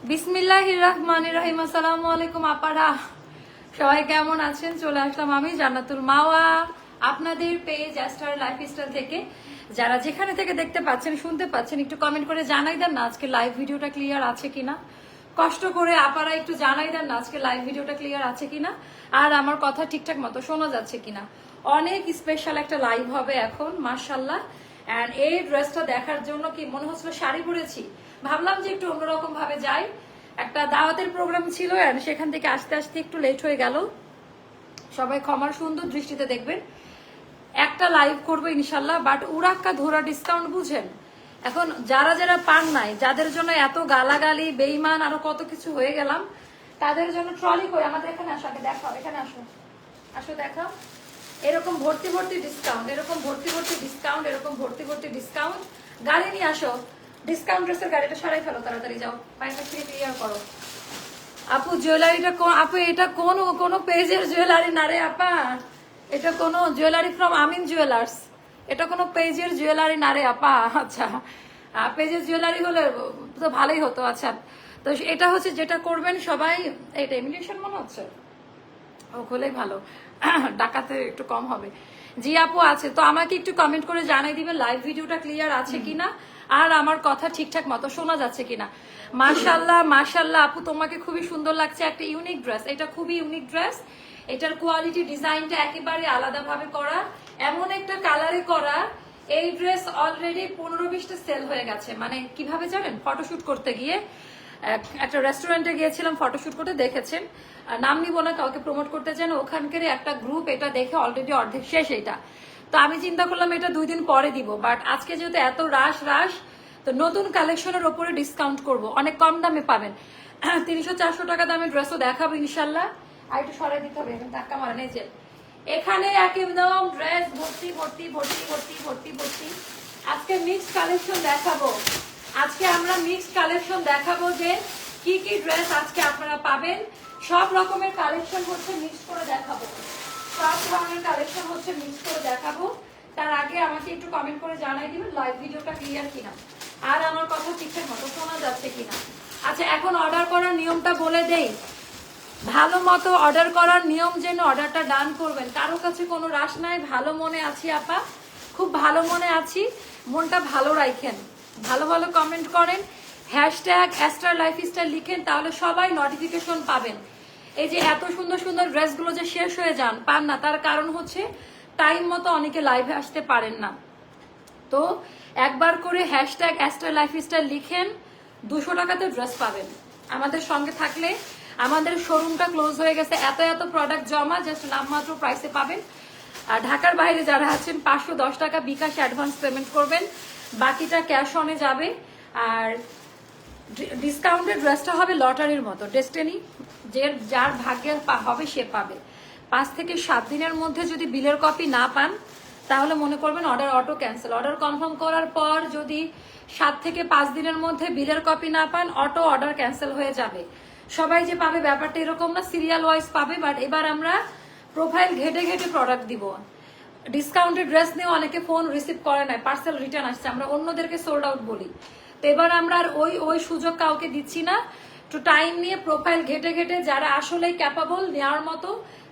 বিসমিল্লাহির রহমানির রহিম। আসসালামু আলাইকুম আপারা, সবাই কেমন আছেন? চলে আসলাম আমি জান্নাতুল মাওয়া আপনাদের পেজ অ্যাস্টার লাইফস্টাইল থেকে। যারা যেখানে থেকে দেখতে পাচ্ছেন শুনতে পাচ্ছেন একটু কমেন্ট করে জানাই দেন না আজকে লাইভ ভিডিওটা ক্লিয়ার আছে কিনা। কষ্ট করে আপারা একটু জানাই দেন না আজকে লাইভ ভিডিওটা ক্লিয়ার আছে কিনা, আর আমার কথা ঠিকঠাক মতো শোনা যাচ্ছে কিনা। অনেক স্পেশাল একটা লাইভ হবে এখন মাশাআল্লাহ। এন্ড এই ড্রেসটা দেখার জন্য কি মনে হচ্ছিল শাড়ি পরেছি, ভাবলাম যে একটু অন্যরকম ভাবে যাই। একটা দাওয়াতের প্রোগ্রাম ছিল এন্ড সেখান থেকে আসতে আসতে একটু লেট হয়ে গেল। সবাই ক্ষমার সুন্দর দৃষ্টিতে দেখবেন। একটা লাইভ করবো ইনশাল্লাহ, বাট উড়াক্কা ধরা ডিসকাউন্ট বুঝেন। এখন যারা যারা পান নাই, যাদের জন্য এত গালাগালি বেইমান আরো কত কিছু হয়ে গেলাম, তাদের জন্য ট্রলি করে আমাদের এখানে আসো, আগে দেখাও, এখানে আসো, আসো দেখাও। এরকম ভর্তি ভর্তি ডিসকাউন্ট, এরকম ভর্তি ভর্তি ডিসকাউন্ট, এরকম ভর্তি ভর্তি ডিসকাউন্ট। গাড়ি নিয়ে আসো, ডিসকাউন্ট ড্রেসের গাড়িটা সারাই ফেলো, তাড়াতাড়ি যাও, পায়ের থেকে ক্লিয়ার করো। আপু জুয়েলারিটা কোন আপু? এটা কোন পেজের জুয়েলারি না রে আপা, এটা কোনো জুয়েলারি ফ্রম আমিন জুয়েলার্স, এটা কোনো পেজের জুয়েলারি না রে আপা। আচ্ছা, পেজের জুয়েলারি হলে তো ভালোই হতো। আচ্ছা, তো এটা হচ্ছে যেটা করবেন সবাই, এটা ইমিটেশন মনে হচ্ছে, ও খুলেই ভালো, ডাকাতে একটু কম হবে। জি আপু আছে, তো আমাকে একটু কমেন্ট করে জানাই দিবেন লাইভ ভিডিওটা ক্লিয়ার আছে কিনা, আর আমার কথা ঠিকঠাক মতো শোনা যাচ্ছে কিনা। মাশাল্লাহ মাশাল্লাহ আপু, তোমাকে খুবই সুন্দর লাগছে, একটা ইউনিক ড্রেস, এটা খুবই ইউনিক ড্রেস। এটার কোয়ালিটি ডিজাইনটা একেবারে আলাদাভাবে করা, এমন একটা কালারে করা। এই ড্রেস অলরেডি 15-20টা সেল হয়ে গেছে। মানে কিভাবে জানেন, ফটোশুট করতে গিয়ে একটা রেস্টুরেন্টে গিয়েছিলাম ফটোশুট করতে, দেখেছেন, নাম নিব না, কাউকে প্রমোট করতে চান, ওখানকার একটা গ্রুপ এটা দেখে অলরেডি অর্ধেক শেষ এটা। তো আমি চিন্তা করলাম এটা 2 দিন পরে দিব, বাট আজকে যেহেতু এত রাশ, তো নতুন কালেকশনের ওপরে ডিসকাউন্ট করব, অনেক কম দামে পাবেন। 300-400 টাকা দামের ড্রেসও দেখাবো ইনশাল্লাহ। আর একটু সরাই দিতে হবে, এখন ধাক্কা মারেন। এই যে এখানে একদম ড্রেস ভর্তি ভর্তি ভর্তি ভর্তি ভর্তি ভর্তি। আজকে মিক্সড কালেকশন দেখাবো, আজকে আমরা মিক্সড কালেকশন দেখাবো যে কি কি ড্রেস আজকে আপনারা পাবেন। সব রকমের কালেকশন হচ্ছে মিক্স করে দেখাবো, সব ধরনের কালেকশন হচ্ছে মিক্স করে দেখাবো। তার আগে আমাকে একটু কমেন্ট করে জানাই দিবেন লাইভ ভিডিওটা ক্লিয়ার কিনা, আর আমার কথা ঠিকঠাক মতো শোনা যাচ্ছে কিনা। আচ্ছা, এখন অর্ডার করার নিয়মটা বলে দেই। ভালো মতো অর্ডার করার নিয়ম যেন অর্ডারটা ডান করবেন, কারো কাছে কোনো রাশ নাই। ভালো মনে আছি আপা, খুব ভালো মনে আছি, মনটা ভালো রাখেন, ভালো ভালো কমেন্ট করেন, হ্যাশট্যাগ অ্যাস্টার লাইফস্টাইল লিখেন, তাহলে সবাই নোটিফিকেশন পাবেন। এই যে এত সুন্দর সুন্দর ড্রেসগুলো যে শেষ হয়ে যান পান না, তার কারণ হচ্ছে টাইম মতো অনেকে লাইভে আসতে পারেন না। তো একবার করে হ্যাশট্যাগ অ্যাস্টার লাইফস্টাইল লিখেন, 200 টাকাতে ড্রেস পাবেন আমাদের সঙ্গে থাকলে। আমাদের শোরুমটা ক্লোজ হয়ে গেছে, এত এত প্রোডাক্ট জমা, জাস্ট নামমাত্র প্রাইসে পাবেন। আর ঢাকার বাইরে যারা আছেন 510 টাকা বিকাশ অ্যাডভান্স পেমেন্ট করবেন, বাকিটা ক্যাশ অনে যাবে। আর ডিসকাউন্টেড ড্রেসটা হবে লটারির মতো, ডেস্টিনি, যার ভাগ্যে হবে সে পাবে। 5 থেকে 7 দিনের মধ্যে যদি বিলের কপি না পান, তাহলে মনে করবেন order auto cancel. Order confirm করার পর যদি 7 থেকে 5 দিনের মধ্যে বিলের কপি না পান, অটো অর্ডার ক্যান্সেল হয়ে যাবে। সবাই যে পাবে ব্যাপারটা এরকম না, সিরিয়াল ওয়াইজ পাবে। বাট এবার আমরা প্রোফাইল ঘেটে ঘেটে প্রোডাক্ট দিব। ডিসকাউন্টেড ড্রেস নিয়ে অনেকে ফোন রিসিভ করে না, পার্সেল রিটার্ন আসছে, আমরা অন্যদেরকে সোল্ড আউট বলি। তো এবার আমরা আর ওই সুযোগ কাউকে দিচ্ছি না। একটু টাইম নিয়ে প্রোফাইল ঘেটে ঘেটে যারা আসলে ক্যাপাবল নেওয়ার মতো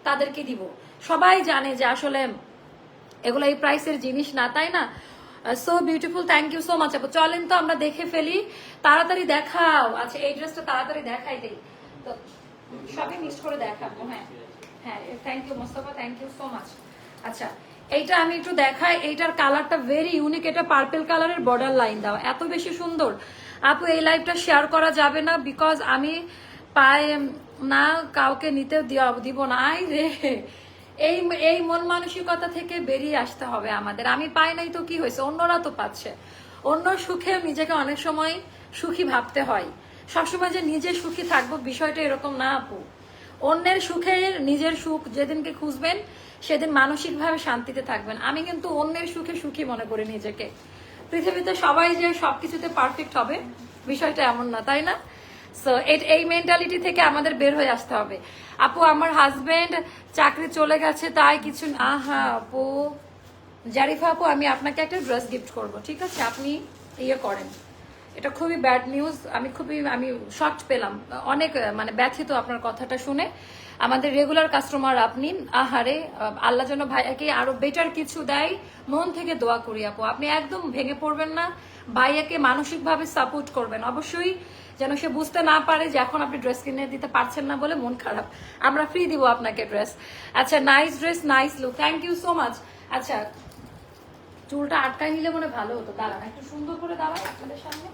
তাদেরকে দিব। সবাই জানে যে আসলে এগুলো এই প্রাইসের জিনিস না, তাই না? So beautiful, thank you so much আপু। চলেন তো আমরা দেখে ফেলি, তাড়াতাড়ি দেখাও। আচ্ছা, এই ড্রেসটা তাড়াতাড়ি দেখাই দেই, তো সবই মিক্স করে দেখাবো। হ্যাঁ হ্যাঁ, thank you Mostafa, thank you so much. আচ্ছা, এইটা আমি একটু দেখাই, এইটার কালারটা ভেরি ইউনিক, এটা পার্পল কালারের বর্ডার লাইন দাও, এত বেশি সুন্দর। আপু এই লাইভটা শেয়ার করা যাবে না, বিকজ আমি পাই না, কাউকে নিতে দিব না। আই রে, এই মন মানসিকতা থেকে বেরিয়ে আসতে হবে আমাদের। আমি পাই নাই তো কি হয়েছে, অন্যরা তো পাচ্ছে। অন্য সুখে নিজেকে অনেক সময় সুখী ভাবতে হয়, সবসময় যে নিজে সুখী থাকবো বিষয়টা এরকম না আপু। অন্যের সুখে নিজের সুখ যেদিনকে খুঁজবেন, সেদিন মানসিকভাবে শান্তিতে থাকবেন। আমি কিন্তু অন্যের সুখে সুখী মনে করি নিজেকে। পৃথিবীতে সবাই যে সবকিছুতে পারফেক্ট হবে বিষয়টা এমন না, তাই না? সো এই মেন্টালিটি থেকে আমাদের বের হয়ে আসতে হবে। আপু আমার হাজবেন্ড চাকরি চলে গেছে, তাই কিছু না। হ্যাঁ আপু, জারিফা আপু, আমি আপনাকে একটা ড্রেস গিফট করব, ঠিক আছে? আপনি ইয়ে করেন, এটা খুবই ব্যাড নিউজ। আমি শক পেলাম, অনেক মানে ব্যথিত আপনার কথাটা শুনে। আমাদের রেগুলার কাস্টমার আপনি, আহারে আল্লাহ যেন ভাইয়াকে আরো বেটার কিছু দেয়, মন থেকে দোয়া করি আপু। আপনি একদম ভেঙে পড়বেন না, ভাইয়াকে মানসিকভাবে সাপোর্ট করবেন অবশ্যই, যেন সে বুঝতে না পারে যে এখন আপনি ড্রেস কিনে দিতে পারছেন না বলে মন খারাপ। আমরা ফ্রি দিব আপনাকে ড্রেস। আচ্ছা, nice dress, nice look, thank you so much. আচ্ছা, চুলটা আটকায় নিলে মনে ভালো হতো, দাঁড়ান একটু সুন্দর করে দাঁড়ান আপনাদের সামনে।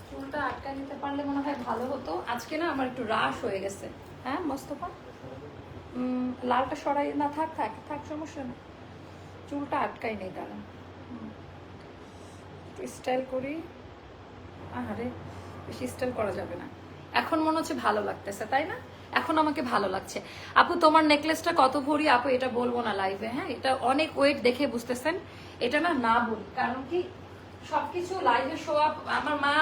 চুলটা আটকায় নিতে পারলে মনে হয় ভালো হতো। আজকে না আমার একটু রাশ হয়ে গেছে। হ্যাঁ মোস্তফা, লালটা সরাই না, থাক থাক থাক, সমস্যা নেই। চুলটা আটকাই নেই, দাঁড়ান স্টাইল করি। আরে বেশি স্টাইল করা যাবে না। এখন মনে হচ্ছে ভালো লাগতেছে, তাই না? এখন আমাকে ভালো লাগছে। আপু তোমার নেকলেসটা কত ভরি? আপু এটা বলবো না লাইভে, হ্যাঁ এটা অনেক ওয়েট দেখে বুঝতেছেন, এটা না বলি। কারণ কি সবকিছু লাইভে শো আপ আমার মা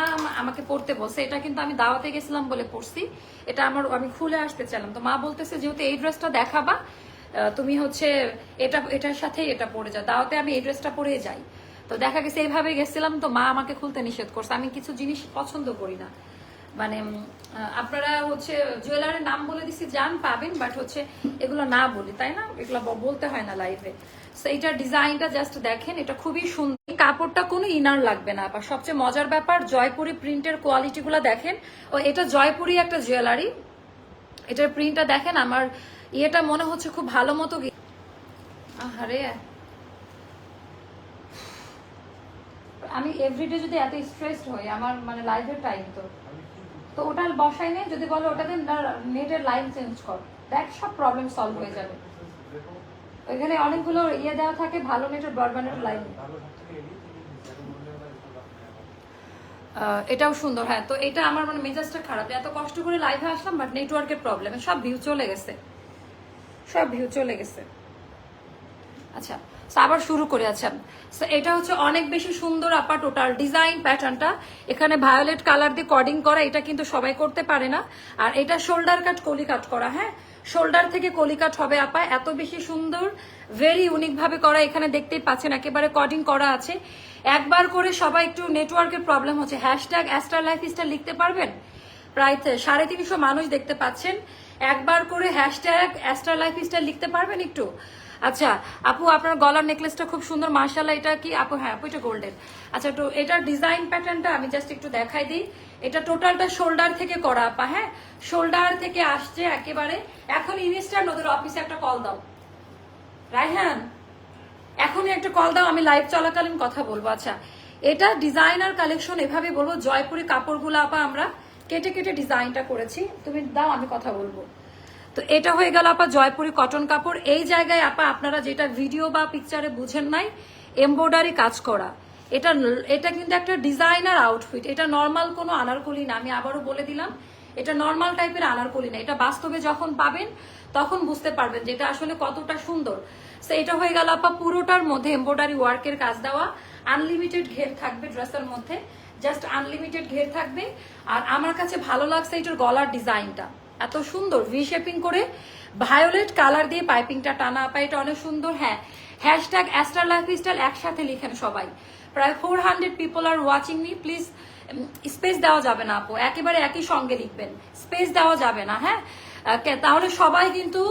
আমাকে পড়তে বলছে, এটা কিন্তু আমি দাওয়াতে গেছিলাম বলে পড়ছি, এটা আমি খুলে আসতে চাইলাম। তো মা বলতেছে যেহেতু এই ড্রেসটা দেখাবা, তুমি হচ্ছে এটার সাথেই এটা পরে যাও, দাওয়াতে আমি এই ড্রেসটা পরে যাই। তো দেখা গেছে এইভাবে গেছিলাম, তো মা আমাকে খুলতে নিষেধ করছে। আমি কিছু জিনিস পছন্দ করি না, মানে আপনারা হচ্ছে জুয়েলারির নাম বলে দিছি, জান পাবেন, বাট হচ্ছে এগুলো না বলি, তাই না? এগুলো বলতে হয় না লাইভে। সো এইটার ডিজাইনটা জাস্ট দেখেন, এটা খুবই সুন্দর। কাপড়টা কোনো ইনার লাগবে না। আবার সবচেয়ে মজার ব্যাপার, জয়পুরি প্রিন্টের কোয়ালিটি গুলো দেখেন। ও এটা জয়পুরি একটা জুয়েলারি, এটার প্রিন্টটা দেখেন। আমার ইয়েটা মনে হচ্ছে খুব ভালো মতো। আরে আমি এভরিডে যদি এত স্ট্রেসড হই, আমার মানে লাইফের টাইম তো ওটা বসাই নেই। যদি বলো ওটাতে নেটের লাইন চেঞ্জ কর, দেখ সব প্রবলেম সলভ হয়ে যাবে। ওইখানে অনেকগুলো ইয়ে দেওয়া থাকে, ভালো নেটের ব্রডব্যান্ডের লাইন। এটাও সুন্দর, হ্যাঁ। তো এটা আমার মানে মেজাজটা খারাপ, এত কষ্ট করে লাইভে আসলাম বাট নেটওয়ার্কের প্রবলেমে সব ভিউ চলে গেছে, সব ভিউ চলে গেছে। আচ্ছা, আবার শুরু করে। আচ্ছা, এটা হচ্ছে অনেক বেশি সুন্দর আপা, টোটাল ডিজাইন প্যাটার্নটা এখানে ভায়োলেট কালার দিয়ে কর্ডিং করা, এটা কিন্তু সবাই করতে পারে না। আর এটা শোল্ডার কাট কলি কাট করা, হ্যাঁ শোল্ডার থেকে কলি কাট হবে আপা, এত বেশি সুন্দর, ভেরি ইউনিক ভাবে করা। এখানে দেখতেই পাচ্ছেন একেবারে কর্ডিং করা আছে। একবার করে সবাই একটু নেটওয়ার্কের প্রবলেম হচ্ছে, হ্যাশট্যাগ অ্যাস্টার লাইফস্টাইল লিখতে পারবেন? প্রায় 350 মানুষ দেখতে পাচ্ছেন, একবার করে হ্যাশট্যাগ অ্যাস্টার লাইফস্টাইল লিখতে পারবেন একটু? আচ্ছা আপু, আপনার গলার নেকলেসটা খুব সুন্দর মাশাআল্লাহ। এটা কি আপু? হ্যাঁ আপু, এটা গোল্ডেন। আচ্ছা, তো এটার ডিজাইন প্যাটার্নটা আমি জাস্ট একটু দেখাই দিই। এটা টোটালটা শোল্ডার থেকে করা আপা, হ্যাঁ শোল্ডার থেকে আসছে একেবারে। এখন ইনস্ট্যান্ট ওদের অফিসে একটা কল দাও, রায়হান এখনই একটা কল দাও, আমি লাইভ চলাকালীন কথা বলবো। আচ্ছা, এটা ডিজাইনার কালেকশন, এভাবে বলবো জয়পুরি কাপড়গুলো আপা আমরা কেটে কেটে ডিজাইনটা করেছি, তুমি দাও আমি কথা বলবো। তো এটা হয়ে গেল আপা জয়পুরি কটন কাপড়। এই জায়গায় আপা আপনারা যেটা ভিডিও বা পিকচারে বুঝেন নাই, এমব্রয়ডারি কাজ করা, এটা কিন্তু একটা ডিজাইনার আউটফিট। এটা নর্মাল কোনো আনারকলি না, আমি আবারও বলে দিলাম, এটা নর্মাল টাইপের আনারকলি না। এটা বাস্তবে যখন পাবেন তখন বুঝতে পারবেন যে এটা আসলে কতটা সুন্দর। তো এটা হয়ে গেল আপা পুরোটার মধ্যে এমব্রয়ডারি ওয়ার্কের কাজ দেওয়া, আনলিমিটেড ঘের থাকবে ড্রেসের মধ্যে, জাস্ট আনলিমিটেড ঘের থাকবে। আর আমার কাছে ভালো লাগছে এটার গলার ডিজাইনটা, এত সুন্দর ভি শেপিং করে ভায়োলেট কালার দিয়ে পাইপিংটা টানা আপা, এটা অনেক সুন্দর। হ্যাঁ, হ্যাশট্যাগ অ্যাস্টার লাইফস্টাইল একসাথে লিখেন সবাই। প্রায় 400 people are watching me, please space দেওয়া যাবে না আপু, একেবারে একই সঙ্গে লিখবেন, স্পেস দেওয়া যাবে না, হ্যাঁ তাহলে সবাই কিন্তু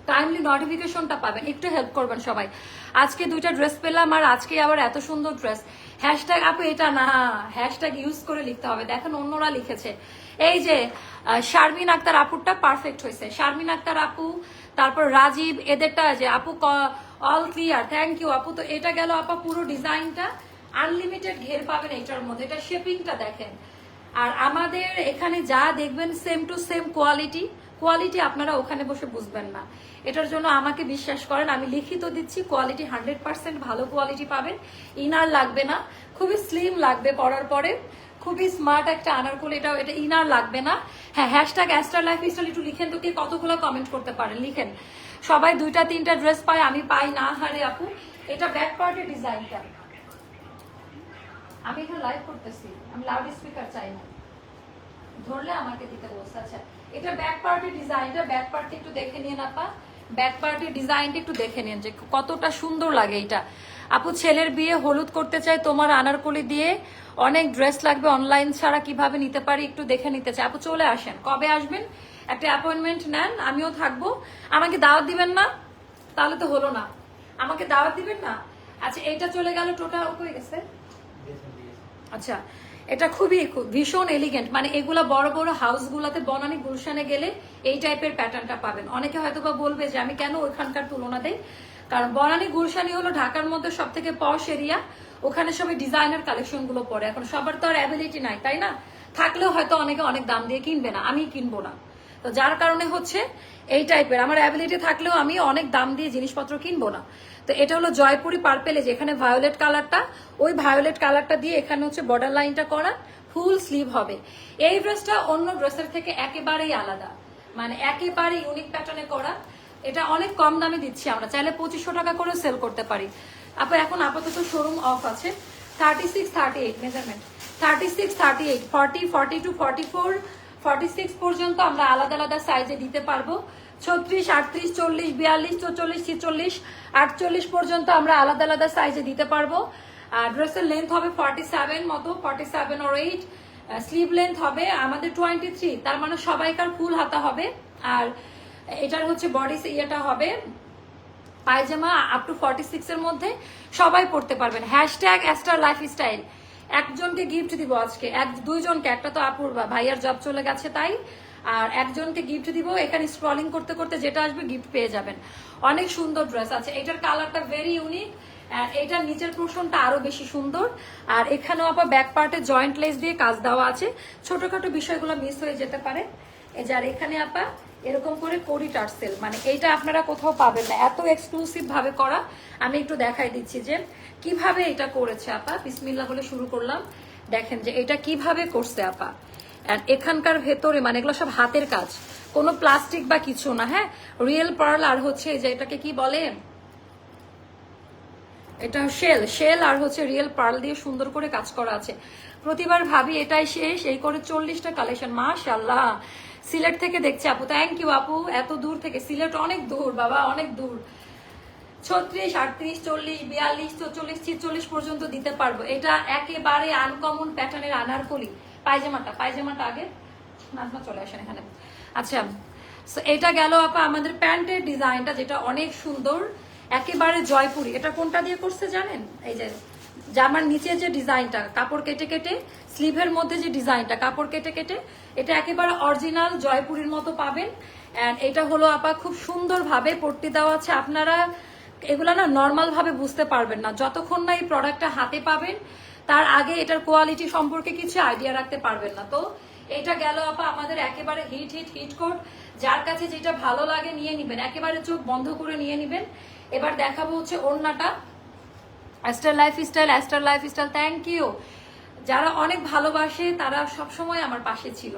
টাইমলি নোটিফিকেশনটা পাবেন। একটু হেল্প করবেন সবাই। আজকে 2টা ড্রেস পেলাম, আর আজকে আবার এত সুন্দর ড্রেস। হ্যাশট্যাগ আপু এটা না, হ্যাশট্যাগ ইউজ করে লিখতে হবে। দেখেন অন্যরা লিখেছে, এই যে শারমিন আক্তার আপুরটা পারফেক্ট হয়েছে, শারমিন আক্তার আপু, তারপর রাজীব, এদেরটা যে আপু অল ক্লিয়ার, থ্যাংক ইউ আপু। তো এটা গেল আপা পুরো ডিজাইনটা, আনলিমিটেড ঘের পাবেন এটার মধ্যে। এটা শেপিংটা দেখেন, আর আমাদের এখানে যা দেখবেন সেম টু সেম কোয়ালিটি আপনারা ওখানে বসে বুঝবেন না। এটার জন্য আমাকে বিশ্বাস করেন, আমি লিখিত দিচ্ছি, কোয়ালিটি 100% ভালো কোয়ালিটি পাবেন। ইনার লাগবে না, খুবই স্লিম লাগবে পরার পরে, খুবই স্মার্ট একটা আনারকলি। এটা ইনার লাগবে না। হ্যাঁ, হ্যাশট্যাগ অ্যাস্টার লাইফস্টাইল একটু লিখেন তো, কে কতগুলো কমেন্ট করতে পারেন লিখেন। সবাই 2টা 3টা ড্রেস পায়, আমি পাই না। হারে আপু, এটা ব্যাক পার্টের ডিজাইনটা, আমি এখানে লাইভ করতেছি, আমি লাউড স্পিকার চাই না, ধরলে আমাকে দিতে বলছে। আচ্ছা, এটা ব্যাক পার্টের ডিজাইনটা, ব্যাক পার্টটা একটু দেখে নিন আপা, ব্যাক পার্টের ডিজাইনটা একটু দেখে নিন যে কতটা সুন্দর লাগে এটা। আপু ছেলের বিয়ে হলুদ করতে চাই, তোমার আনারকলি দিয়ে অনেক ড্রেস লাগবে, অনলাইন ছাড়া কিভাবে নিতে পারি একটু দেখে নিতে চাই। আপু চলে আসেন, কবে আসবেন একটা অ্যাপয়েন্টমেন্ট নেন, আমিও থাকবো। আমাকে দাওয়াত দিবেন না? তাহলে তো হলো না। আমাকে দাওয়াত দিবেন না? আচ্ছা এইটা চলে গেল, টোটাল হয়ে গেছে। আচ্ছা এটা খুবই ভীষণ এলিগেন্ট, মানে এগুলা বড় বড় হাউস গুলাতে, বনানী গুলশানে গেলে এই টাইপের প্যাটার্নটা পাবেন। অনেকে হয়তো বা বলবে যে আমি কেন ওইখানকার তুলনা দেই, কারণ বনানী গুলশানি হলো ঢাকার মধ্যে সব থেকে পশ এরিয়া, ওখানে সবাই ডিজাইনার কালেকশন গুলো পরে। এখন সবার তো আর অ্যাবিলিটি নাই, তাই না? থাকলেও হয়তো অনেকে অনেক দাম দিয়ে কিনবে না, আমি কিনবো না। তো যার কারণে হচ্ছে এই টাইপের, আমার অ্যাবিলিটি থাকলেও আমি অনেক দাম দিয়ে জিনিসপত্র কিনবো না। তো এটা হলো জয়পুরি পার্পেলে, যেখানে ভায়োলেট কালারটা, ওই ভায়োলেট কালারটা দিয়ে এখানে হচ্ছে বর্ডার লাইনটা করা, ফুল স্লিভ হবে। এই ড্রেসটা অন্য ড্রেসের থেকে একেবারেই আলাদা, মানে একেবারে ইউনিক প্যাটার্নে করা। এটা অনেক কম দামে দিচ্ছি আমরা, চাইলে 2500 টাকা করে সেল করতে পারি। এখন আপাতত শোরুম অফ আছে। 36, 38 মেজারমেন্ট, 36, 38, 40, 42, 44, 46 পর্যন্ত আমরা আলাদা আলাদা সাইজে দিতে পারবো। 36, 38, 40, 42, 44, 46, 48 পর্যন্ত আমরা আলাদা আলাদা সাইজে দিতে পারবো। আর ড্রেসের লেন্থ হবে 47 মতো, 47 or 8। স্লিভ লেন্থ হবে আমাদের 23, তার মানে সবাইকার ফুল হাতা হবে। আর এটার হচ্ছে বডি ইয়েটা হবে পায়জামা আপ টু 46 এর মধ্যে সবাই পড়তে পারবেন। Hashtag ester lifestyle. একজনকে গিফট দিব আজকে, দুইজনকে, একটা তো আপুর ভাইয়ার জব চলে গেছে তাই, আর একজনকে গিফট দিব। এখানে স্ক্রলিং করতে করতে যেটা আসবে গিফট পেয়ে যাবেন। অনেক সুন্দর ড্রেস আছে, এটার কালারটা ভেরি ইউনিক, এটার নিচের পোর্শনটা আরো বেশি সুন্দর। আর এখানেও আবার ব্যাক পার্টে জয়েন্ট লেস দিয়ে কাজ দেওয়া আছে, ছোটখাটো বিষয়গুলো মিস হয়ে যেতে পারে। যার এখানে আপা এরকম করে কোরি টার্সেল, মানে এইটা আপনারা কোথাও পাবেন না, এত এক্সক্লুসিভ ভাবে করা। আমি একটু দেখাই দিচ্ছি যে কিভাবে এটা করেছে আপা। বিসমিল্লাহ বলে শুরু করলাম, দেখেন যে এটা কিভাবে করছে আপা। এখানকার ভেতরে মানে এগুলো সব হাতের কাজ, কোনো প্লাস্টিক বা কিছু না। হ্যাঁ, রিয়েল পার্ল আর হচ্ছে যে এটাকে কি বলে, এটা শেল আর হচ্ছে রিয়েল পার্ল দিয়ে সুন্দর করে কাজ করা আছে। প্রতিবার ভাবি এটাই শেষ, এই করে 40টা কালেকশন। মাশাআল্লাহ, সিলেট থেকে দেখছি আপু, থ্যাংক ইউ আপু, এত দূর থেকে। সিলেট অনেক দূর বাবা, অনেক দূর। 36, 38, 40, 42, 44, 46 পর্যন্ত দিতে পারবো। এটা একেবারে আনকমন প্যাটার্নের আনারকলি। পায়জামাটা আগে নাজমা চলে আসেন এখানে। আচ্ছা, এটা গেল আপা আমাদের প্যান্টের ডিজাইনটা, যেটা অনেক সুন্দর, একেবারে জয়পুরি। এটা কোনটা দিয়ে করছে জানেন? এই যে জামার নিচে যে ডিজাইনটা, কাপড় কেটে কেটে, স্লিভের মধ্যে যে ডিজাইনটা কাপড় কেটে কেটে, এটা একেবারে অরিজিনাল জয়পুরির মতো পাবেন। এন্ড এটা হলো আপা খুব সুন্দর ভাবে পট্টি দেওয়া আছে। আপনারা এগুলা না নর্মাল ভাবে বুঝতে পারবেন না যতক্ষণ না এই প্রোডাক্টটা হাতে পাবেন, তার আগে এটার কোয়ালিটি সম্পর্কে কিছু আইডিয়া রাখতে পারবেন না। তো এটা গেল আপা আমাদের একেবারে হিট কোট। যার কাছে যেটা ভালো লাগে নিয়ে নিবেন, একেবারে চোখ বন্ধ করে নিয়ে নিবেন। এবার দেখাবো হচ্ছে ওড়নাটা। Aster lifestyle, thank you. যারা অনেক ভালোবাসে তারা সবসময় আমার পাশে ছিল,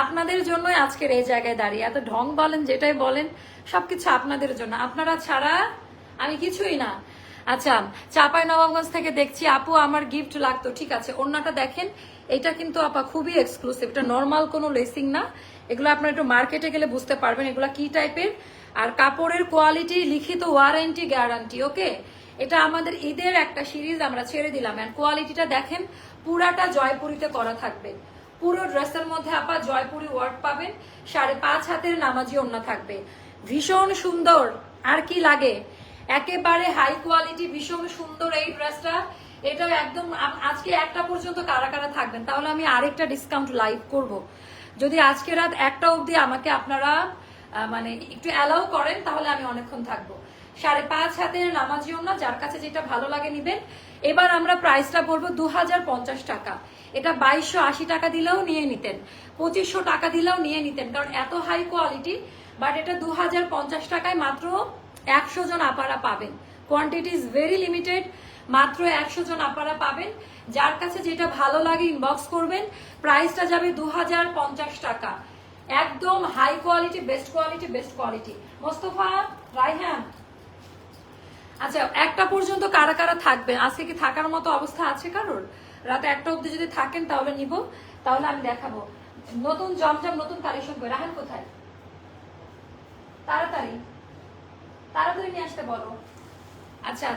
আপনাদের জন্যই আজকের এই জায়গায় দাঁড়িয়ে। এত ঢং বলেন, যেটাই বলেন, সবকিছু আপনাদের জন্য, আপনারা ছাড়া আমি কিছুই না। আচ্ছা, চাঁপাইনবাবগঞ্জ থেকে দেখছি আপু, আমার গিফট লাগতো। ঠিক আছে, ওড়নাটা দেখেন, এটা কিন্তু আপা খুবই এক্সক্লুসিভ, এটা নর্মাল কোনো লেসিং না। এগুলো আপনারা একটু মার্কেটে গেলে বুঝতে পারবেন এগুলো কি টাইপের। আর কাপড়ের কোয়ালিটি, লিখিত ওয়ারেন্টি গ্যারান্টি। ওকে, এটা আমাদের ঈদের একটা সিরিজ আমরা ছেড়ে দিলাম। এন্ড কোয়ালিটিটা দেখেন, পুরাটা জয়পুরিতে করা থাকবে। পুরো ড্রেসের মধ্যে আপা জয়পুরি ওয়ার্ক পাবেন। 5.5 হাতের নামাজি ওড়না থাকবে, ভীষণ সুন্দর। আর কি লাগে, একেবারে হাই কোয়ালিটি, ভীষণ সুন্দর এই ড্রেসটা। এটা একদম আজকে 1টা পর্যন্ত কারা কারা থাকবেন, তাহলে আমি আরেকটা ডিসকাউন্ট লাইভ করব। যদি আজকে রাত 1টা অবধি আমাকে আপনারা মানে একটু অ্যালাউ করেন, তাহলে আমি অনেকক্ষণ থাকবো। 5.5 হাতের নামাজি ওড়না, যার কাছে যেটা ভালো লাগে নিবেন। এবার আমরা প্রাইসটা বলবো 2050 টাকা। এটা 2280 টাকা দিলেও নিয়ে নিতেন, 2500 টাকা দিলেও নিয়ে নিতেন, কারণ এত হাই কোয়ালিটি। বাট এটা 2050 টাকায় মাত্র 100 জন আপারা পাবেন। কোয়ান্টিটি ইজ ভেরি লিমিটেড, মাত্র 100 জন আপারা পাবেন। যার কাছে যেটা ভালো লাগে ইনবক্স করবেন। প্রাইসটা যাবে 2050 টাকা, একদম high quality, best quality. Mostafa, Rayhan, আচ্ছা 1টা পর্যন্ত কারা কারা থাকবেন? আজকে কি থাকার মতো অবস্থা আছে কারোর? রাত 1টা অবধি যদি থাকেন তাহলে নিব, তাহলে আমি দেখাবো নতুন জমজম, নতুন কালেকশন। রাহান কোথায়? তাড়াতাড়ি নিয়ে আসতে বলো। আচ্ছা,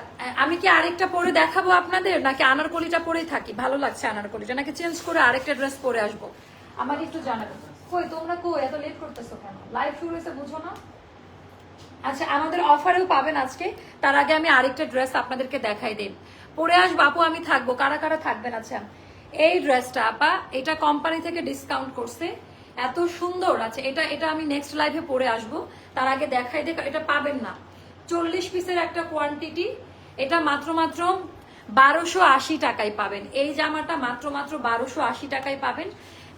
আমি কি আরেকটা পরে দেখাবো আপনাদের, নাকি আনারকলিটা পরেই থাকি? ভালো লাগছে আনারকলিটা, নাকি চেঞ্জ করে আরেকটা ড্রেস পরে আসবো? আমাকে একটু জানাবেন। কই তোমরা, কই এত লেট করতেছো কেন? লাইভ শুরু হয়েছে বুঝো না? আচ্ছা, আমাদের অফারেও পাবেন আজকে। তার আগে আমি আরেকটা ড্রেস আপনাদেরকে দেখাই দিই, পরে আসবো। আপু আমি থাকবো, কারা কারা থাকবেন? আচ্ছা, এই ড্রেসটা আপা, এটা কোম্পানি থেকে ডিসকাউন্ট করছে, এত সুন্দর আছে এটা। এটা আমি নেক্সট লাইভে পরে আসবো, তার আগে দেখাই দেখ। এটা পাবেন না, 40 পিসের একটা কোয়ান্টিটি। এটা মাত্র 1280 টাকায় পাবেন। এই জামাটা মাত্র 1280 টাকায় পাবেন।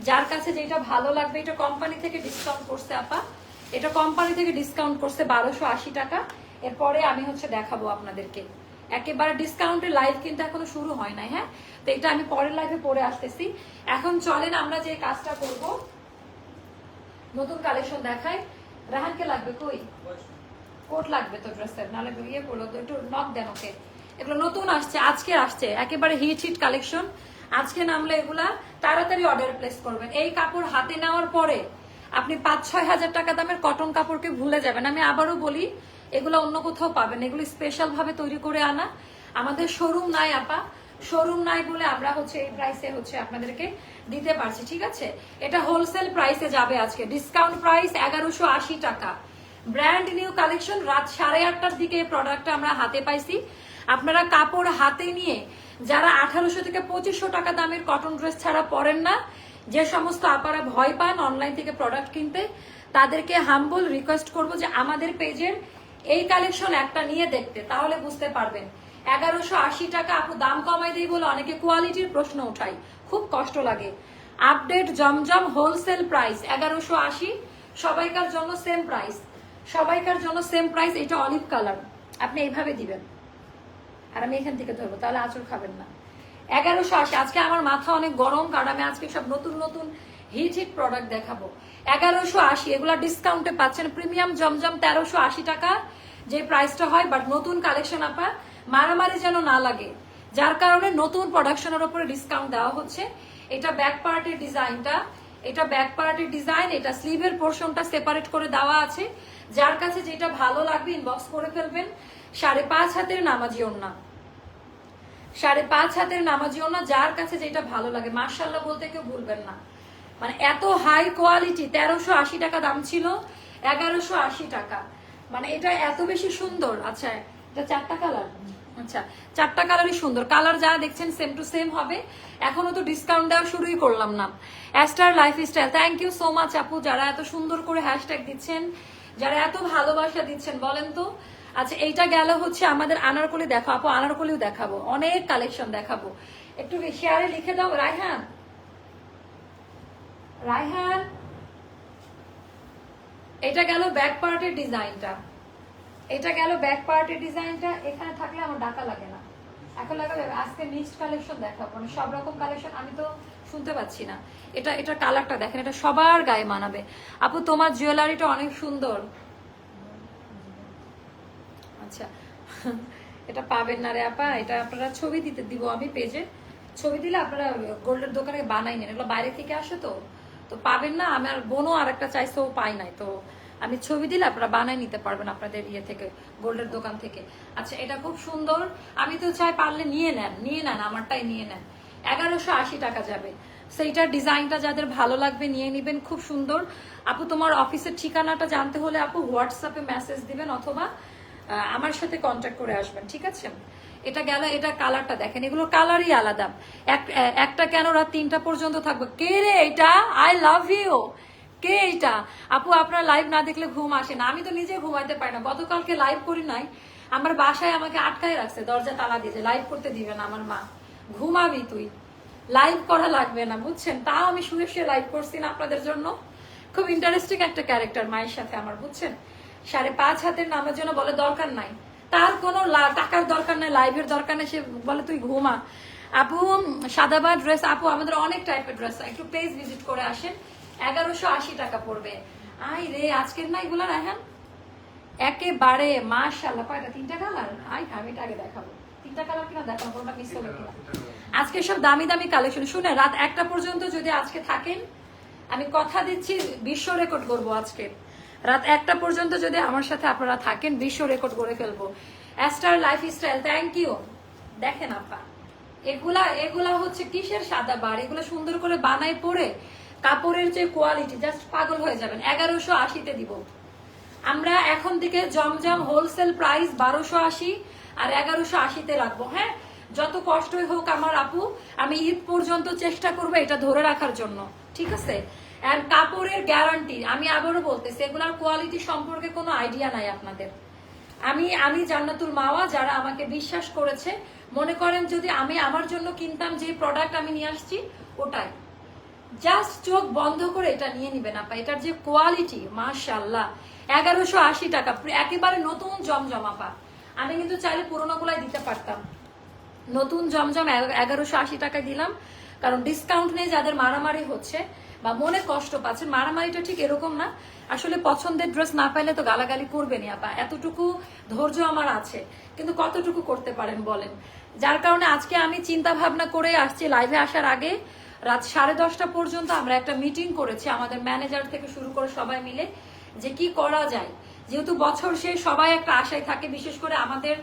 যার কাছে যেটা ভালো লাগবে, এটা কোম্পানি থেকে ডিসকাউন্ট করছে আপা, এটা কোম্পানি থেকে ডিসকাউন্ট করছে 1280 টাকা। এরপরে আমি দেখাবো আপনাদেরকে একেবারে ডিসকাউন্টের লাইভ, কিন্তু এখনো শুরু হয় নাই। হ্যাঁ, তো এটা আমি পরের লাইভে পরে আসতেছি। এখন চলেন আমরা যে কাজটা করব, নতুন কালেকশন দেখাই। রাহানকে লাগবে কই? কোট লাগবে তো ড্রেসের, নাহলে ইয়ে করলো তো, একটু নক দেন ওকে। এগুলো নতুন আসছে, আজকে আসছে, একেবারে হিট হিট কালেকশন। আজকে নামলে এগুলা তাড়াতাড়ি অর্ডার প্লেস করবেন। এই কাপড় হাতে নেওয়ার পরে আপনি 5-6 হাজার টাকা দামের কটন কাপড়কে ভুলে যাবেন। আমি আবারও বলি, এগুলো অন্য কোথাও পাবেন, এগুলো স্পেশাল ভাবে তৈরি করে আনা। আমাদের শোরুম নাই আপা, শোরুম নাই বলে আমরা এই প্রাইসে আপনাদেরকে দিতে পারছি, ঠিক আছে? এটা হোলসেল প্রাইসে যাবে আজকে, ডিসকাউন্ট প্রাইস 1180 টাকা। Brand new collection. রাত 8:30টার দিকে এই প্রোডাক্টটা আমরা হাতে পাইছি। আপনারা কাপড় হাতে নিয়ে যারা 1800 থেকে 2500 টাকা দামের কটন ড্রেস ছাড়া পরেন না, যে সমস্ত আপারা ভয় পান অনলাইন থেকে প্রোডাক্ট কিনতে, তাদেরকে হাম্বল রিকোয়েস্ট করব যে আমাদের পেজের এই কালেকশন একটা নিয়ে দেখতে, তাহলে বুঝতে পারবেন। 1180 টাকা আপু দাম কমাই দেই বলে অনেকে কোয়ালিটির প্রশ্ন উঠাই, খুব কষ্ট লাগে। আপডেট জমজম হোলসেল প্রাইস 1180, সবাইকার জন্য সেম প্রাইস, সবাইকার জন্য সেম প্রাইস। এটা অলিভ কালার, আপনি এইভাবে দিবেন আর আমি এখান থেকে ধরবো, তাহলে আঁচড় খাবেন না। 1180। আজকে আমার মাথা অনেক গরম, কারণ আমি আজকে সব নতুন নতুন হিট হিট প্রোডাক্ট দেখাবো। 1180, এগুলা ডিসকাউন্টে পাচ্ছেন। প্রিমিয়াম জমজম 1380 টাকা যে প্রাইসটা হয়, বাট নতুন কালেকশন আপা মারামারি যেন না লাগে, যার কারণে নতুন প্রোডাকশনের উপরে ডিসকাউন্ট দেওয়া হচ্ছে। এটা ব্যাক পার্টের ডিজাইনটা, এটা ব্যাক পার্টের ডিজাইন, এটা স্লিভের পোর্শনটা সেপারেট করে দেওয়া আছে। যার কাছে যেটা ভালো লাগবে ইনবক্স করে ফেলবেন। 5.5 হাতের নামাজি ওড়না, 5.5 হাতের নামাজি ওড়না, যার কাছে যেটা ভালো লাগে মাশাআল্লাহ বলতে কেউ ভুলবেন না। মানে এত হাই কোয়ালিটি, 1380 টাকা দাম ছিল, 1180 টাকা। মানে এটা এত বেশি সুন্দর। আচ্ছা, এটা 4টা কালার, আচ্ছা 4টা কালারই সুন্দর। কালার যা দেখছেন সেম টু সেম হবে। এখনো তো ডিসকাউন্ট দেওয়া শুরুই করলাম না। Aster lifestyle, thank you so much আপু, যারা এত সুন্দর করে হ্যাশট্যাগ দিচ্ছেন, যারা এত ভালোবাসা দিচ্ছেন, বলেন তো। আচ্ছা, এইটা গেল আমাদের আনারকলি। দেখো আপু, আনারকলিও দেখাবো, অনেক কালেকশন দেখাবো। একটু শেয়ারে লিখে দাও রায়হান, রায়হান। এটা গেল ব্যাক পার্টের ডিজাইনটা, এটা গেল ব্যাক পার্টের ডিজাইনটা। এখানে থাকলে আমার ডাকা লাগে না, এখন লাগাবে। আজকে মিক্সড কালেকশন দেখাবো, মানে সব রকম কালেকশন। আমি তো শুনতে পাচ্ছি না। এটা কালারটা দেখেন, এটা সবার গায়ে মানাবে। আপু তোমার জুয়েলারিটা অনেক সুন্দর। আচ্ছা, এটা পাবেন না রে আপা, এটা আপনারা ছবি দিতে দিব আমি পেজে। ছবি দিলে আপনারা গোল্ডের দোকানে বানাই নেন, এগুলো বাইরে থেকে আসে তো তো পাবেন না। আমার বোনও আর একটা চাইছে, ও পাই নাই, তো আমি ছবি দিলে আপনারা বানাই নিতে পারবেন আপনাদের ইয়ে থেকে, গোল্ডের দোকান থেকে। আচ্ছা, এটা খুব সুন্দর। আমি তো চাই পারলে নিয়ে নেন, আমারটাই নিয়ে নেন। 1180 টাকা যাবে। সেইটার ডিজাইনটা যাদের ভালো লাগবে নিয়ে নিবেন, খুব সুন্দর। আপু তোমার অফিসের ঠিকানাটা জানতে হলে আপু হোয়াটসঅ্যাপে মেসেজ দিবেন, অথবা আমার সাথে কন্ট্যাক্ট করে আসবেন, ঠিক আছে? এটা গেল। এটা কালারটা দেখেন, এগুলো কালারই আলাদা। একটা কেন রাত 3টা পর্যন্ত থাকবে। কে রে এটা? I love you. কে এটা? আপু আপনার লাইভ না দেখলে ঘুম আসে না। আমি তো নিজে ঘুমাইতে পারি না। গতকালকে লাইভ করি নাই, আমার বাসায় আমাকে আটকায় রাখছে, দরজা তালা দিয়েছে, লাইভ করতে দিবে না আমার মা। ঘুমাবি তুই, লাইভ করা লাগবে না, বুঝছেন? তাও আমি শুয়ে শুয়ে লাইভ করছি না আপনাদের জন্য। খুব ইন্টারেস্টিং একটা ক্যারেক্টার মায়ের সাথে আমার, বুঝছেন? 5.5 হাতের নামের জন্য বলে দরকার নাই, তার কোনো টাকার দরকার নাই, লাইভের দরকার নেই, সে বলে তুই ঘুমা। আপু সাদাবাদ ড্রেস, আপু আমাদের অনেক টাইপের ড্রেস, একটু পেজ ভিজিট করে আসেন। 1180 টাকা পড়বে। আই রে, আজকের না এগুলো রায়হান একেবারে মাশাআল্লাহ। কয়টা? 3টা কালার। আমি এটা আগে দেখাবো 3টা কালার কিনা, দেখাবো কোনটা মিস হলো কিনা। আজকে সব দামি দামি কালেকশন। শুনে রাত 1টা পর্যন্ত যদি আজকে থাকেন, আমি কথা দিচ্ছি বিশ্ব রেকর্ড করবো আজকে। রাত 1টা পর্যন্ত যদি আমার সাথে আপনারা থাকেন, বিশ্ব রেকর্ড করে ফেলবো। Aster lifestyle, thank you. দেখেন আপা, এগুলা এগুলা হচ্ছে কিসের সাদা বার, এগুলো সুন্দর করে বানায় পরে কাপড়ের যে কোয়ালিটি জাস্ট পাগল হয়ে যাবেন। 1180-তে দিব আমরা এখন থেকে। জমজম হোলসেল প্রাইস 1280 আর 1180-তে রাখবো। হ্যাঁ, যত কষ্টই হোক আমার আপু, আমি ঈদ পর্যন্ত চেষ্টা করবো এটা ধরে রাখার জন্য, ঠিক আছে? এন্ড কাপড়ের গ্যারান্টি, আমি আবারও বলতেছি, এগুলার কোয়ালিটি সম্পর্কে কোনো আইডিয়া নাই আপনাদের। আমি জান্নাতুল মাওয়া, যারা আমাকে বিশ্বাস করেছে, মনে করেন যদি আমি আমার জন্য কিনতাম যে প্রোডাক্ট আমি নিয়ে আসছি ওটাই, জাস্ট চোখ বন্ধ করে এটা নিয়ে নিবেন আপা। এটার যে কোয়ালিটি মাশাআল্লাহ, 1180 টাকা, একেবারে নতুন জমজম আপা। আমি কিন্তু চাইলে পুরোনো গুলাই দিতে পারতাম, নতুন জমজম 1180 টাকায় দিলাম, কারণ ডিসকাউন্ট নেই। যাদের মারামারি হচ্ছে বা মনে কষ্ট পাচ্ছেন, মারামারিটা ঠিক এরকম না, আসলে পছন্দের ড্রেস না পাইলে তো গালাগালি করবেনই আপা, এতটুকু ধৈর্য আমার আছে, কিন্তু কতটুকু করতে পারেন বলেন? যার কারণে আজকে আমি চিন্তা ভাবনা করে আসছি, লাইভে আসার আগে রাত 10:30 পর্যন্ত আমরা একটা মিটিং করেছি আমাদের ম্যানেজার থেকে শুরু করে সবাই মিলে, যে কি করা যায়। যেহেতু বছর শেষ, সবাই একটা আশায় থাকে, বিশেষ করে আমাদের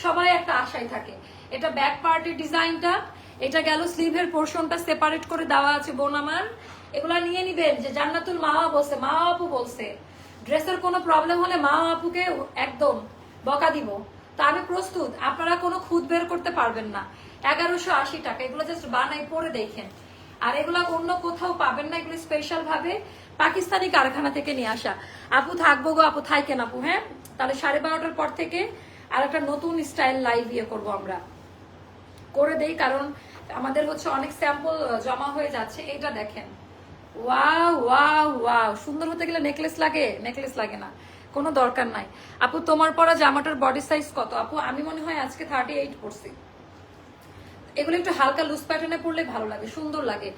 সবাই একটা আশায় থাকে। এটা ব্যাক পার্টের ডিজাইনটা, এটা গেল স্লিভের পোর্শনটা সেপারেট করে দেওয়া আছে বোন আমার। এগুলা নিয়ে নিবেন, যে জান্নাতুল মাওয়া বলছে, মাওয়া আপু বলছে ড্রেসের কোনো প্রবলেম হলে মাওয়া আপুকে একদম বকা দিব। তো আমি প্রস্তুত, আপনারা কোনো খুদ বের করতে পারবেন না। 1180 টাকা, এগুলো জাস্ট বানাই পরে দেখেন। আর এগুলা অন্য কোথাও পাবেন না, এগুলো স্পেশাল ভাবে পাকিস্তানি কারখানা থেকে নিয়ে আসা। আপু থাকবো গো, আপু থাকেন আপু। হ্যাঁ, তাহলে 12:30টার পর থেকে আর একটা নতুন স্টাইল লাইভ ইয়ে করবো আমরা, করে দেই, কারণ আমাদের হচ্ছে অনেক স্যাম্পল জমা হয়ে যাচ্ছে। এটা দেখেন, ওয়াও ওয়াও ওয়াও, সুন্দর হতে গেলে নেকলেস লাগে? নেকলেস লাগে না, কোনো দরকার নাই। আপু তোমার পরা জামাটার বডি সাইজ কত? আপু আমি মনে হয় আজকে 38 পরছি। এগুলো একটু হালকা লুজ প্যাটার্নে পরলে ভালো লাগে, সুন্দর লাগে।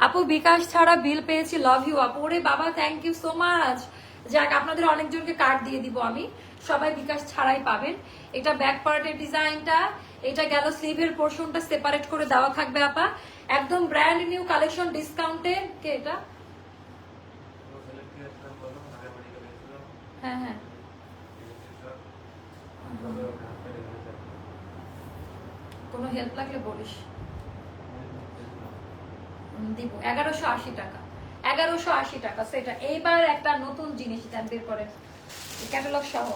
আপু বিকাশ ছাড়া বিল পেয়েছি, লাভ ইউ আপু। ওরে বাবা, থ্যাংক ইউ সো মাচ। যাক, আপনাদের অনেকজনকে কার্ড দিয়ে দিব আমি, সবাই বিকাশ ছাড়াই পাবেন। এটা ব্যাক পার্টের ডিজাইনটা, এটা গেল স্লিভের পোর্শনটা সেপারেট করে দেওয়া থাকবে আপা, একদম ব্র্যান্ড নিউ কালেকশন ডিসকাউন্টে। কে এটা? হ্যাঁ হ্যাঁ, কোনো হেল্প লাগলে বলিস, দিব। 1180 টাকা, 1180 টাকা সেটা। এইবার একটা নতুন জিনিস দেন, বের করেন ক্যাটালগ সহ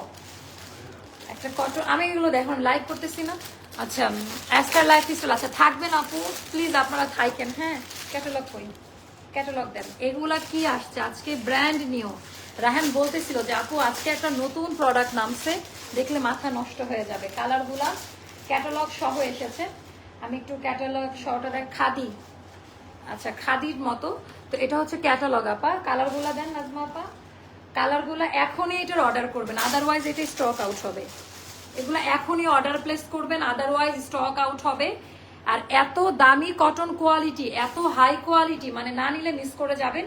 একটা কটন। আমি এগুলো দেখুন লাইভ করতেছি না। আচ্ছা, অ্যাস্টার লাইফ স্টাইল, আচ্ছা থাকবেন আপু প্লিজ, আপনারা থাকেন। হ্যাঁ, ক্যাটালগ কই, ক্যাটালগ দেন। এগুলা কি আসছে আজকে ব্র্যান্ড নিউ? রাহান বলতেছিল যে আপু আজকে একটা নতুন প্রোডাক্ট নামছে, দেখলে মাথা নষ্ট হয়ে যাবে। কালারগুলা ক্যাটালগ সহ এসেছে। আমি একটু ক্যাটালগ সহটা দেখ, খাদি, আচ্ছা খাদির মতো। তো এটা হচ্ছে ক্যাটালগ আপা, কালারগুলা দেন নাজমা আপা। কালারগুলা এখনই এটার অর্ডার করবেন, আদারওয়াইজ এটা স্টক আউট হবে। এগুলো এখনই অর্ডার প্লেস করবেন, আদারওয়াইজ স্টক আউট হবে। আর এত দামি কটন কোয়ালিটি, এত হাই কোয়ালিটি, মানে না নিলে মিস করে যাবেন।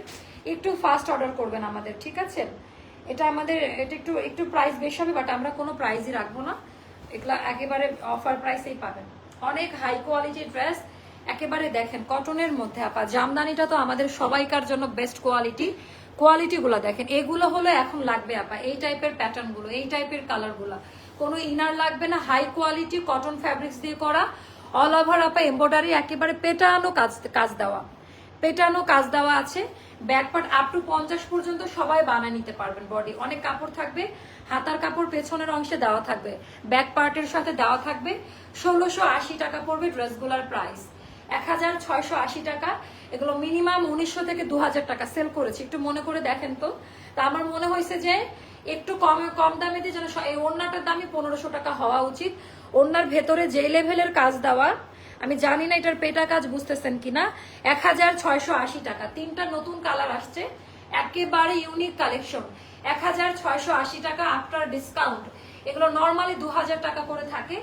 একটু ফাস্ট অর্ডার করবেন আমাদের, ঠিক আছে? এটা আমাদের, এটা একটু একটু প্রাইস বেশি হবে, বাট আমরা কোনো প্রাইসই রাখবো না, এগুলা একেবারে অফার প্রাইসেই পাবেন। অনেক হাই কোয়ালিটির ড্রেস, একেবারে দেখেন কটনের মধ্যে আপা। জামদানিটা তো আমাদের সবাইকার জন্য বেস্ট কোয়ালিটি, কোয়ালিটিগুলো দেখেন। এগুলো হলো এখন লাগবে আপা, এই টাইপের প্যাটার্ন গুলো, এই টাইপের কালার গুলা, কোনো ইনার লাগবে না, হাই কোয়ালিটি কটন ফ্যাব্রিক্স দিয়ে করা, অল ওভার আপা এমব্রয়ডারি, একেবারে পেটানো কাজ দেওয়া, পেটানো কাজ দেওয়া আছে। ব্যাক পার্ট আপ টু 50 পর্যন্ত সবাই বানিয়ে নিতে পারবেন। বডি অনেক কাপড় থাকবে, হাতার কাপড় পেছনের অংশে দেওয়া থাকবে, ব্যাক পার্টের সাথে দেওয়া থাকবে। 1680 টাকা পড়বে ড্রেসগুলার প্রাইস, 1680 টাকা। এগুলো মিনিমাম 1900 থেকে 2000 টাকা সেল করেছে, একটু মনে করে দেখেন তো। তা আমার মনে হয়েছে যে একটু কম দামে দিয়ে যেন, এই ওড়নাটার দামই 1500 টাকা হওয়া উচিত। ওড়নার ভেতরে যে লেভেলের কাজ দেওয়া, আমি জানি না এটার পেটা কাজ বুঝতেছেন কিনা। 1680 টাকা, 3টা নতুন কালার আসছে, একেবারে ইউনিক কালেকশন। 1680 টাকা আফটার ডিসকাউন্ট। এগুলো নর্মালি 2000 টাকা করে থাকে।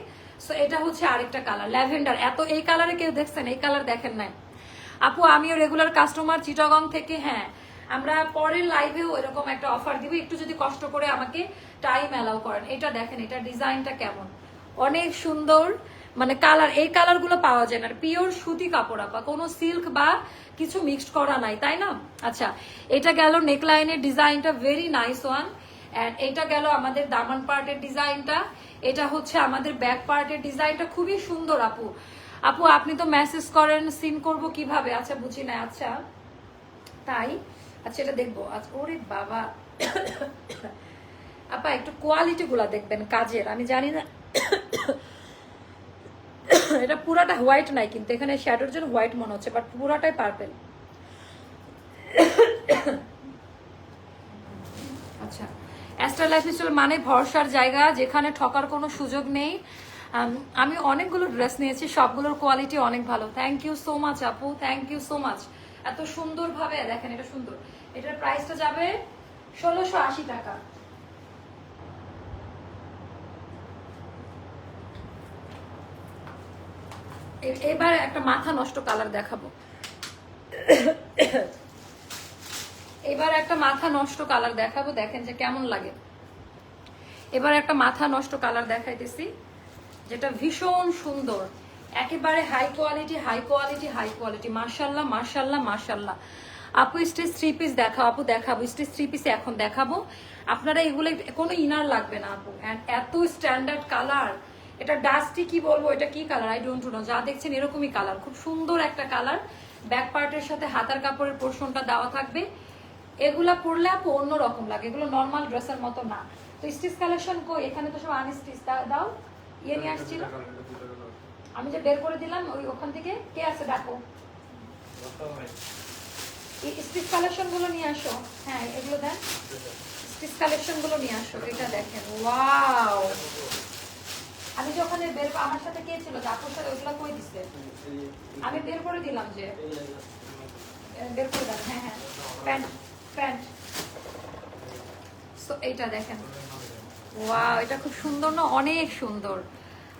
সো এটা হচ্ছে আরেকটা কালার, ল্যাভেন্ডার। এত এই কালারে কেউ দেখছেন? এই কালার দেখেন নাই আপু? আমিও রেগুলার কাস্টমার চিটাগং থেকে। হ্যাঁ, আমরা পরের লাইভেও এরকম একটা অফার দিব, একটু যদি কষ্ট করে আমাকে টাইম অ্যালাউ করেন। এটা দেখেন, এটা ডিজাইনটা কেমন, অনেক সুন্দর, মানে কালার, এই কালার গুলো পাওয়া যায় না। পিওর সুতি কাপড় আপা, কোনো সিল্ক বা কিছু মিক্সড করা নাই, তাই না? আচ্ছা, এটা গেল নেকলাইনের ডিজাইনটা, ভেরি নাইস ওয়ান। অ্যান্ড এটা গেল আমাদের দামান পার্টের ডিজাইনটা, এটা হচ্ছে আমাদের ব্যাক পার্টের ডিজাইনটা, খুবই সুন্দর আপু। আপু আপনি তো মেসেজ করেন সিন করব কিভাবে, আচ্ছা বুঝি না, আচ্ছা তাই, আচ্ছা এটা দেখবো। আচ্ছা ওরে বাবা আপা একটু কোয়ালিটি গুলা দেখবেন কাজের, আমি জানি না এটা পুরাটা হোয়াইট নাই কিন্তু এখানে শ্যাডোর জন্য হোয়াইট মনে হচ্ছে, বাট পুরাটাই পার্পেল। আচ্ছা অ্যাস্টার লাইফস্টাইল মানে ভরসার জায়গা, যেখানে ঠকার কোনো সুযোগ নেই। আমি অনেকগুলো ড্রেস নিয়েছি, সবগুলোর কোয়ালিটি অনেক ভালো। থ্যাংক ইউ সো মাচ আপু, থ্যাংক ইউ সো মাচ। এত সুন্দরভাবে দেখেন, এটা সুন্দর। এটার প্রাইসটা যাবে 1680 টাকা। এবার একটা মাথা নষ্ট কালার দেখাবো, এবার একটা মাথা নষ্ট কালার দেখাবো, দেখেন যে কেমন লাগে। এবার একটা মাথা নষ্ট কালার দেখাইতেছি, যেটা ভীষণ সুন্দর, একেবারে high quality high quality high quality. মার্শাল্লাহ মার্শাল্লাহ মার্শাল্লাহ। আপু স্টিচ থ্রি পিস দেখাও, আপু দেখাবো স্টিচ থ্রি পিস এখন দেখাবো। আপনারা এগুলো কোনো ইনার লাগবে না আপু, অ্যান্ড এত স্ট্যান্ডার্ড কালার। এটা ডাস্টি কি বলবো, এটা কি কালার আই ডোন্ট নো, যা দেখছেন এরকমই কালার, খুব সুন্দর একটা কালার। ব্যাক পার্টের সাথে হাতার কাপড়ের পোর্শনটা দেওয়া থাকবে। এগুলা পরলে আপু অন্যরকম লাগে, এগুলো নর্মাল ড্রেসের মতো না। তো স্টিচ কালেকশন কই, এখানে তো সব আনস্টিচ দাও, ইয়ে নিয়ে আসছিল, আমি যে বের করে দিলাম ওই ওখান থেকে, কে আছে ডাকো, স্টিচ কালেকশন গুলো নিয়ে আসো। হ্যাঁ এগুলো দেন, স্টিচ কালেকশন গুলো নিয়ে আসো। এটা দেখেন, ওয়াও। আমি যে ওখানে বের, আমার সাথে কে ছিল, ডাকুর সাথে, ওইগুলো কই দিচ্ছে, আমি বের করে দিলাম, যে বের করে দেন। হ্যাঁ হ্যাঁ প্যান্ট প্যান্ট। সো এইটা দেখেন, ওয়াও এটা খুব সুন্দর না, অনেক সুন্দর।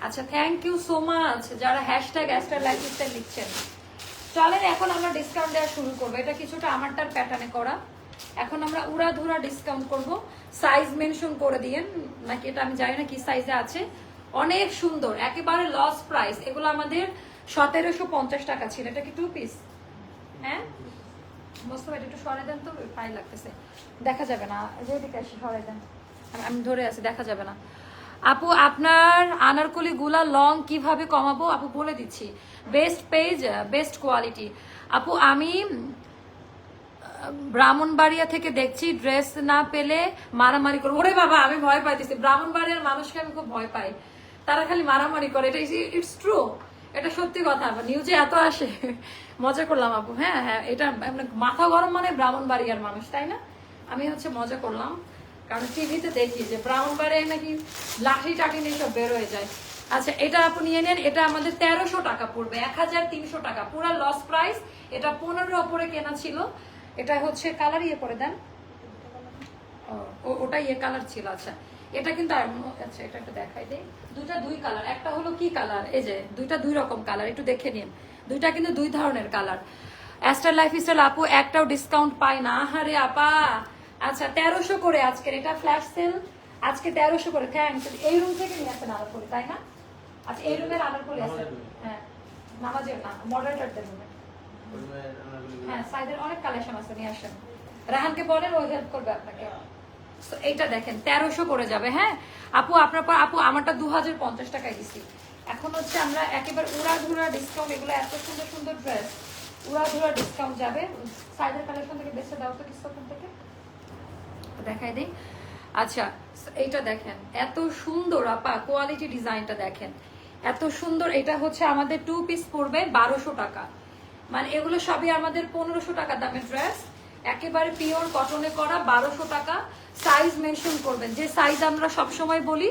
আচ্ছা থ্যাংক ইউ সো মাচ যারা হ্যাশট্যাগ অ্যাস্টার লাইফস্টাইল লিখছেন। চলেন এখন আমরা ডিসকাউন্ট দেওয়া শুরু করবো, এটা কিছুটা আমারটার প্যাটার্নে করা। এখন আমরা উড়াধুরা ডিসকাউন্ট করব, সাইজ মেনশন করে দিয়েন নাকি, এটা আমি জানি না কি সাইজে আছে। অনেক সুন্দর, একেবারে লস প্রাইস। এগুলো আমাদের 1750 টাকা ছিল। এটা কি টু পিস? হ্যাঁ মোস্তফা একটু সরে দেন তো, পাই লাগতেছে, দেখা যাবে না, যেদিকে আসি সরে দেন, আমি ধরে আছি, দেখা যাবে না। আপু আপনার আনারকলি গুলা লং কিভাবে কমাবো? আপু বলে দিচ্ছি, বেস্ট পেজ বেস্ট কোয়ালিটি। আপু আমি ব্রাহ্মণবাড়িয়া থেকে দেখছি, ড্রেস না পেলে মারামারি করবো। ওরে বাবা আমি ভয় পাইতেছি, ব্রাহ্মণবাড়িয়ার মানুষকে আমি খুব ভয় পাই, তারা খালি মারামারি করে, এটা ইটস ট্রু, এটা সত্যি কথা, নিউজে এত আসে। মজা করলাম আপু, হ্যাঁ হ্যাঁ এটা মাথা গরম মানে ব্রাহ্মণবাড়িয়ার মানুষ, তাই না? আমি হচ্ছে মজা করলাম, কারণ টিভিতে দেখি যে ব্রাহ্মণবাড়িয়ায় নাকি লাঠি টাঠি নিয়ে সব বের হয়ে যায়। আচ্ছা এটা আপু নিয়ে নেন, এটা আমাদের 1300 টাকা পড়বে, 1300 টাকা পুরা লস প্রাইস। এটা 15 ওপরে কেনা ছিল। এটা হচ্ছে কালার ইয়ে করে দেন, ওটা ইয়ে কালার ছিল। আচ্ছা এটা কিন্তু আচ্ছা এটা একটু দেখাই দেই, দুইটা দুই কালার, একটা হলো কি কালার, এই যে দুইটা দুই রকম কালার, একটু দেখে নিন, দুইটা কিন্তু দুই ধরনের কালার। অ্যাস্টার লাইফস্টাইল আপু একটাও ডিসকাউন্ট পায় না, আরে আপা। আচ্ছা 1300 করে আজকের, এটা ফ্ল্যাশ সেল, আজকে 1300 করে। থ্যাংকস। এই রুম থেকে নিয়ে আসেন আনারকলি, তাই না? আচ্ছা এই রুমের আনারকলি আছে, হ্যাঁ নামাজের না, মডারেটরদের রুমে, হ্যাঁ সাইদের অনেক কালেকশন আছে, নিয়ে আসেন। রাহানকে বলেন, ও হেল্প করবে আপনাকে। এইটা দেখেন 1300 করে যাবে। হ্যাঁ আপু আপনার পর, আপু আমারটা 2050 টাকায় দিচ্ছি। এখন হচ্ছে আমরা একেবারে উড়াধুরা ডিসকাউন্ট, এগুলো এত সুন্দর সুন্দর ড্রেস, উড়াধুরা ডিসকাউন্ট যাবে। সাইদের কালেকশন থেকে বেছে দাও তো কিছু থেকে দেখাই দিই। আচ্ছা এইটা দেখেন, এত সুন্দর আপা, কোয়ালিটি ডিজাইনটা দেখেন, এত সুন্দর। এটা হচ্ছে আমাদের টু পিস পড়বে 1200 টাকা, মানে এগুলো সবই আমাদের 1500 টাকা দামের ড্রেস, একেবারে পিওর কটনে করা, 1200 টাকা। সাইজ মেনশন করবেন, যে সাইজ আমরা সবসময় বলি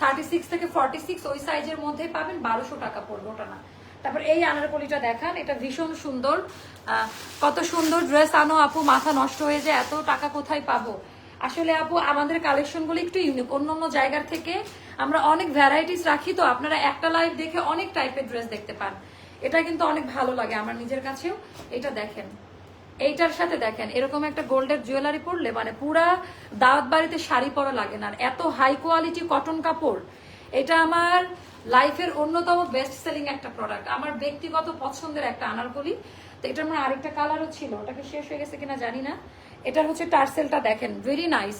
36 থেকে 46, ওই সাইজের মধ্যে পাবেন, 1200 টাকা পড়বে, ওটা না। তারপর এই আনারকলিটা দেখান, এটা ভীষণ সুন্দর। কত সুন্দর ড্রেস আনো আপু, মাথা নষ্ট হয়ে যায়, এত টাকা কোথায় পাবো? আসলে আপু আমাদের কালেকশনগুলো একটু ইউনিক, অন্য অন্য জায়গার থেকে আমরা অনেক ভ্যারাইটিস রাখি, তো আপনারা একটা লাইভ দেখে অনেক টাইপের ড্রেস দেখতে পান, এটা কিন্তু অনেক ভালো লাগে আমার নিজের কাছেও। এটা দেখেন, এইটার সাথে দেখেন এরকম একটা গোল্ডের জুয়েলারি পরলে মানে পুরা দাওয়াত বাড়িতে শাড়ি পরা লাগে না, এত হাই কোয়ালিটি কটন কাপড়। এটা আমার লাইফের অন্যতম বেস্ট সেলিং একটা প্রোডাক্ট, আমার ব্যক্তিগত পছন্দের একটা আনারকলি। তো এটার মানে আরেকটা কালারও ছিল, ওটাকে শেষ হয়ে গেছে কিনা জানি না। এটার হচ্ছে টার্সেলটা দেখেন, ভেরি নাইস।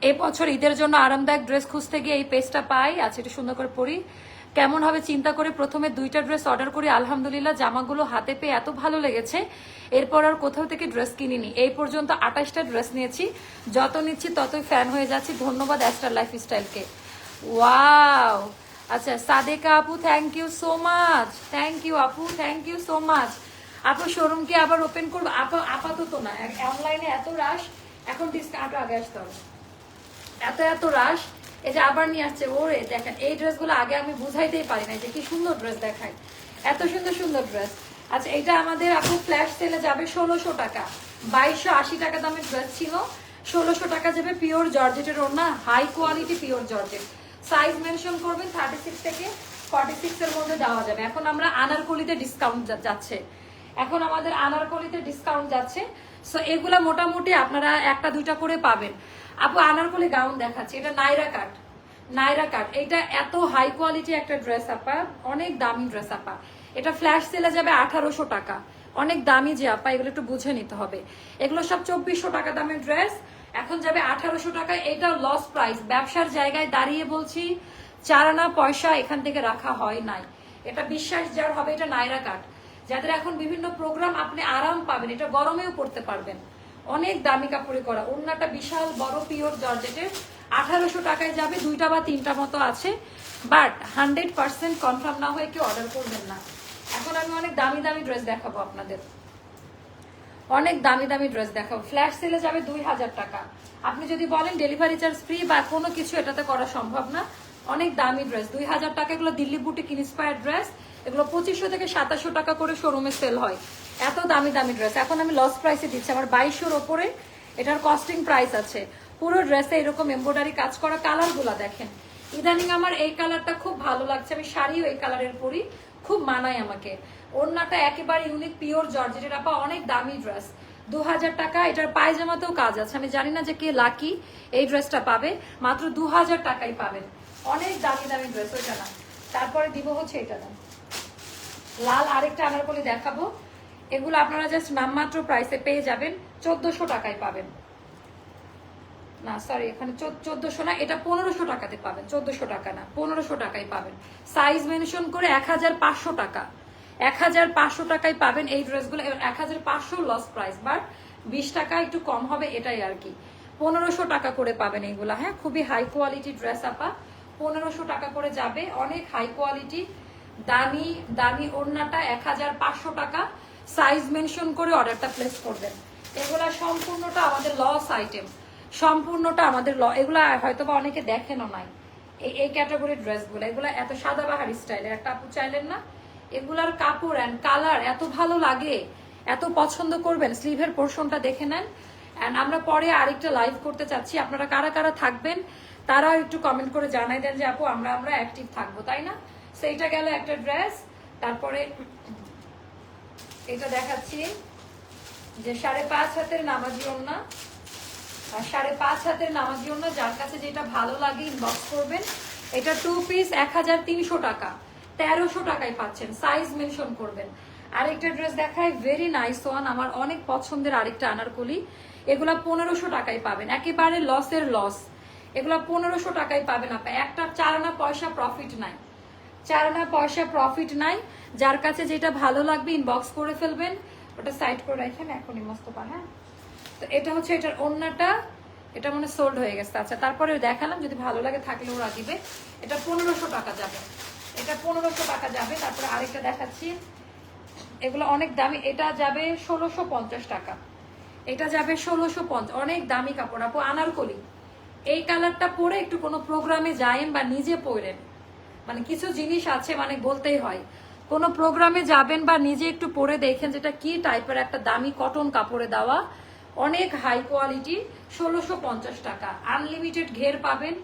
এই বছর ঈদের জন্য আরামদায়ক ড্রেস খুঁজতে গিয়ে এই পেজটা পাই। আচ্ছা, এটা সুন্দর করে পরি। কেমন হবে চিন্তা করে প্রথমে 2টা ড্রেস অর্ডার করি, আলহামদুলিল্লাহ জামাগুলো হাতে পেয়ে এত ভালো লেগেছে, এরপর আর কোথাও থেকে ড্রেস কিনিনি। এই পর্যন্ত 28টা ড্রেস নিয়েছি, যত নিচ্ছি ততই ফ্যান হয়ে যাচ্ছি। ধন্যবাদ অ্যাস্টার লাইফস্টাইলকে। ওয়াও, আচ্ছা সাদেকা আপু thank you so much, thank you আপু, থ্যাংক ইউ সো মাচ। আপু শোরুমকে আবার ওপেন করবো? আপাতত না, অনলাইনে এত রাশ, এখন ডিসকাউন্ট আগে আসতে হবে, এত রাশ। এই যে আবার নিয়ে আসছে, ওরে দেখেন এই ড্রেসগুলো আগে আমি বুঝাইতেই পারি না যে কি সুন্দর ড্রেস দেখায়, এত সুন্দর সুন্দর ড্রেস। আচ্ছা, এটা আমাদের আপু ফ্ল্যাশ সেলে যাবে 1600 টাকা, 2280 টাকা দামের ড্রেস ছিল, 1600 টাকা যাবে। পিওর জর্জেটের ওড়না, high quality pure georgette. Size mention করবেন, 36 থেকে 46 এর মধ্যে দেওয়া যাবে। এখন আমরা আনারকলিতে ডিসকাউন্ট যাচ্ছে, এখন আমাদের আনারকলিতে ডিসকাউন্ট যাচ্ছে। সো এগুলা মোটামুটি আপনারা 1টা 2টা করে পাবেন। আপু আনারকলি গাউন দেখাচ্ছি, এটা নাইরা কাট, নাইরা কাট। এটা এত হাই কোয়ালিটি একটা ড্রেস আপা, অনেক দামি ড্রেস আপা। এটা ফ্ল্যাশ সেলে যাবে 1800 টাকা, অনেক দামি যে আপা, এগুলো একটু বুঝে নিতে হবে। এগুলো সব 2400 টাকা দামের ড্রেস, এখন যাবে 1800 টাকা। এটা লস প্রাইস, ব্যবসার জায়গায় দাঁড়িয়ে বলছি, 4 আনা পয়সা এখান থেকে রাখা হয় নাই। এটা বিশ্বাস যার হবে, এটা নাইরা কাট। যাদের এখন বিভিন্ন প্রোগ্রাম, আপনি আরাম পাবেন, এটা গরমেও পড়তে পারবেন। অনেক দামি কাপড়ে করা, ওড়নাটা বিশাল বড় পিওর জর্জেটের, 1800 টাকায় যাবে। 2টা বা 3টা মতো আছে, বাট 100% কনফার্ম না হয়ে কেউ অর্ডার করবেন না। এখন আমি অনেক দামি দামি ড্রেস দেখাবো আপনাদের, অনেক দামি দামি ড্রেস দেখাবো। ফ্ল্যাশ সেলে যাবে 2000 টাকা। আপনি যদি বলেন ডেলিভারি চার্জ ফ্রি বা কোনো কিছু, এটাতে করা সম্ভব না। অনেক দামি ড্রেস, 2000 টাকা। এগুলো দিল্লি বুটিক ইন্সপায়ার্ড ড্রেস, এগুলো 2500 থেকে 2700 টাকা করে শোরুমে সেল হয়। এত দামি দামি ড্রেস এখন আমি লস প্রাইসে দিচ্ছি, আমার 2200-র ওপরে এটার কস্টিং প্রাইস আছে। পুরো ড্রেসে এরকম এমব্রয়ডারি কাজ করা। কালারগুলো দেখেন, ইদানিং আমার এই কালারটা খুব ভালো লাগছে, আমি শাড়িও এই কালারের পরি, খুব মানায় আমাকে। ওড়নাটা একেবারে ইউনিক পিওর জর্জেটের আপা, অনেক দামি ড্রেস, 2000 টাকা। এটার পায়জামাতেও কাজ আছে, আমি জানি না যে কে লাকি এই ড্রেসটা পাবে, মাত্র 2000 টাকাই পাবেন। অনেক দামি দামি ড্রেস, ওইটা না। তারপরে দিব হচ্ছে এটা না, লাল আরেকটা আনারকলি দেখাবো। এগুলো আপনারা জাস্ট নামমাত্র প্রাইসে পেয়ে যাবেন, 1400 টাকায় পাবেন। না সরি, এখানে 1400 না, এটা 1500 টাকাতে পাবেন, 1400 টাকা না, 1500 টাকায় পাবেন। সাইজ মেনশন করে 1500 টাকা, 1500 টাকায় পাবেন এই ড্রেসগুলো। 1500 লস প্রাইস, বাট 20 টাকা একটু কম হবে, এটাই আর কি। 1500 টাকা করে পাবেন এইগুলা। হ্যাঁ, খুবই হাই কোয়ালিটি ড্রেস আপা, 1500 টাকা করে যাবে। অনেক হাই কোয়ালিটি, দামি দামি। ওড়নাটা 1500 টাকা, সাইজ মেনশন করে অর্ডারটা প্লেস করবেন। এগুলা সম্পূর্ণটা আমাদের লস আইটেম, সম্পূর্ণটা আমাদের এগুলা হয়তো বা অনেকে দেখেনও নাই। এই ক্যাটাগরির ড্রেসগুলো, এগুলা এত সাদাবাহারি স্টাইলের। একটা আপু চাইলেন না, এগুলার কাপড় অ্যান্ড কালার এত ভালো লাগে, এত পছন্দ করবেন। স্লিভের পোর্শনটা দেখে নেন। অ্যান্ড আমরা পরে আরেকটা লাইভ করতে চাচ্ছি, আপনারা কারা কারা থাকবেন তারাও একটু কমেন্ট করে জানাই দেন যে আপু আমরা অ্যাক্টিভ থাকবো, তাই না? সেইটা গেল একটা ড্রেস। তারপরে এটা দেখাচ্ছি যে 5.5 হাতের নামাজি ওড়না, 5.5 হাতের নামাজি ওড়না। যার কাছে যেটা ভালো লাগে ইনবক্স করবেন। এটা 2 পিস 1300 টাকা, 1300 টাকায় পাচ্ছেন, সাইজ মেনশন করবেন। আরেকটা ড্রেস দেখায়, ভেরি নাইস ওয়ান, আমার অনেক পছন্দের আরেকটা আনারকলি। এগুলা 1500 টাকায় পাবেন, একেবারে লসের লস। এগুলা 1500 টাকায় পাবেন আপা, একটা 4 আনা পয়সা প্রফিট নাই, 4 আনা পয়সা প্রফিট নাই। যার কাছে যেটা ভালো লাগবে ইনবক্স করে ফেলবেন। ওটা সাইড করে রাখেন এখনই মোস্তফা। হ্যাঁ, তো এটা হচ্ছে এটার ওড়নাটা, এটা মনে সোল্ড হয়ে গেছে। আচ্ছা, তারপরে দেখালাম, যদি ভালো লাগে থাকলে ওরা দিবে। এটা 1500 টাকা যাবে, এটা 1500 টাকা যাবে। তারপরে আরেকটা দেখাচ্ছি, এগুলো অনেক দামি, এটা যাবে 1650 টাকা, এটা যাবে 1650। অনেক দামি কাপড় আপু, আনারকলি। এই কালারটা পরে একটু কোনো প্রোগ্রামে যায়েন বা নিজে পরেন, মানে কিছু জিনিস আছে, মানে বলতেই হয়, কোনো প্রোগ্রামে যাবেন বা নিজে একটু পরে দেখেন যেটা কি টাইপের একটা দামি কটন কাপড়ে দেওয়া, অনেক হাই কোয়ালিটি। 1650 টাকা, আনলিমিটেড ঘের পাবেন।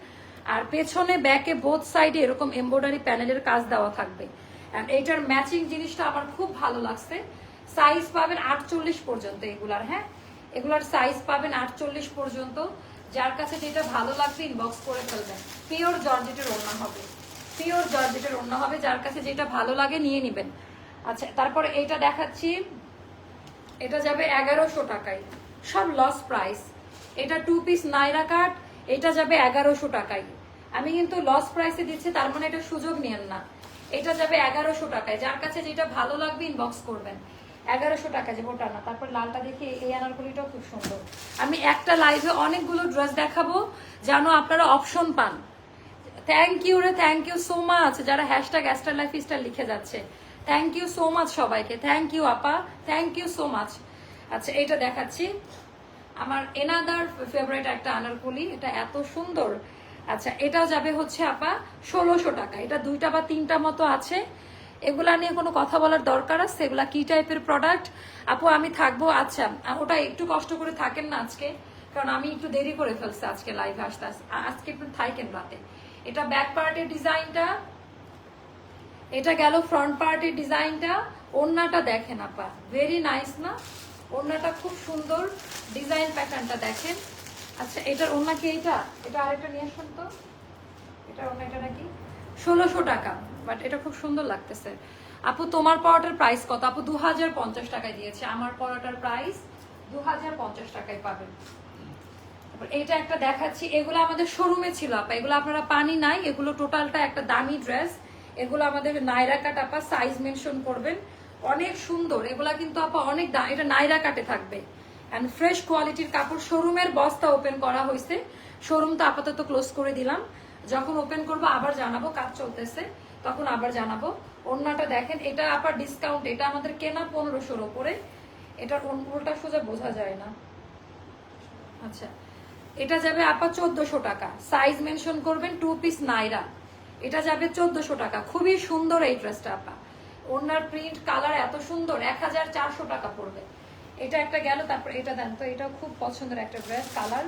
আর পেছনে ব্যাকে বোথ সাইডে এরকম এমব্রয়ডারি প্যানেলের কাজ দেওয়া থাকবে। এইটার ম্যাচিং জিনিসটা আমার খুব ভালো লাগছে। সাইজ পাবেন 48 পর্যন্ত এগুলার। হ্যাঁ, এগুলার সাইজ পাবেন 48 পর্যন্ত। যার কাছে যেটা ভালো লাগবে ইনবক্স করে ফেলবেন। পিওর জর্জেটের ওড়না হবে, পিওর জর্জেটের ওড়না হবে, যার কাছে যেটা ভালো লাগে নিয়ে নেবেন। আচ্ছা, তারপরে এইটা দেখাচ্ছি, এটা যাবে 1100 টাকায়, সব লস প্রাইস। এটা 2 পিস নাইরা কাট, এটা যাবে 1100 টাকায়। আমি কিন্তু লস প্রাইসে দিচ্ছি, তার মানে এটা সুযোগ নিয়েন না। এটা যাবে 1100 টাকায়। যার কাছে যেটা ভালো লাগবে ইনবক্স করবেন। 1100 টাকা যে ওটা না। তারপর লালটা দেখি, এই আনারকলিটাও খুব সুন্দর। আমি একটা লাইভে অনেকগুলো ড্রেস দেখাবো যেন আপনারা অপশন পান। থ্যাংক ইউ রে, থ্যাংক ইউ সো মাচ যারা হ্যাশট্যাগ অ্যাস্টার লাইফ স্টাইল লিখে যাচ্ছে। থ্যাংক ইউ সো মাচ সবাইকে, থ্যাংক ইউ আপা, থ্যাংক ইউ সো মাচ। আচ্ছা এটা দেখাচ্ছি, আমার এনাদার ফেভারিট একটা আনারকলি, এটা এত সুন্দর। আচ্ছা এটাও যাবে হচ্ছে আপা 1600 টাকা। এটা 2টা বা 3টা মতো আছে, এগুলা নিয়ে কোনো কথা বলার দরকার আছে? এগুলা কি টাইপের প্রোডাক্ট আপু? আমি থাকবো। আচ্ছা ওটা একটু কষ্ট করে থাকেন না আজকে, কারণ আমি একটু দেরি করে ফেলছি আজকে লাইভে আসতে। আজকে একটু থাকেন রাতে। এটা ব্যাক পার্টের ডিজাইনটা, এটা গেল ফ্রন্ট পার্টের ডিজাইনটা। ওড়নাটা দেখেন আপা, ভেরি নাইস না? ওড়নাটা খুব সুন্দর, ডিজাইন প্যাটার্নটা দেখেন। আচ্ছা এটার ওড়না কি? এটা আরেকটা নিয়ে আসুন তো। এটার ওড়না এটা নাকি 1600 টাকা, বাট এটা খুব সুন্দর লাগতেছে। আপু তোমার পরাটার প্রাইস কত? আপু 2050 টাকায় দিয়েছে। আমার পরাটার প্রাইস 2050 টাকায় পাবেন। এটা একটা দেখাচ্ছি, এগুলো আমাদের শোরুমে ছিল আপা, এগুলো আপনারা পানি নাই, এগুলো টোটালটা একটা দামি ড্রেস। এগুলো আমাদের নাইরা কাট আপা, সাইজ মেনশন করবেন। অনেক সুন্দর এগুলা কিন্তু আপা, অনেক দাম। এটা নাইরা কাটে থাকবে এন্ড ফ্রেশ কোয়ালিটির কাপড়। শোরুমের বস্তা ওপেন করা হয়েছে, শোরুমটা আপাতত ক্লোজ করে দিলাম। যখন ওপেন করবো আবার জানাবো, কাজ চলতেছে তখন আবার জানাবো। ওড়নাটা দেখেন, এটা আপা ডিসকাউন্ট, এটা আমাদের কেনা 1500-র উপরে। এটার উল্টা সোজা বোঝা যায় না। আচ্ছা এটা যাবে আপা 1400 টাকা, সাইজ মেনশন করবেন। 2 পিস নাইরা, এটা যাবে 1400 টাকা। খুবই সুন্দর এই ড্রেসটা আপা, ওনার প্রিন্ট কালার এত সুন্দর, 1400 টাকা পড়বে। এটা একটা গেল। তারপর এটা দেন তো, এটাও খুব পছন্দের একটা ড্রেস। কালার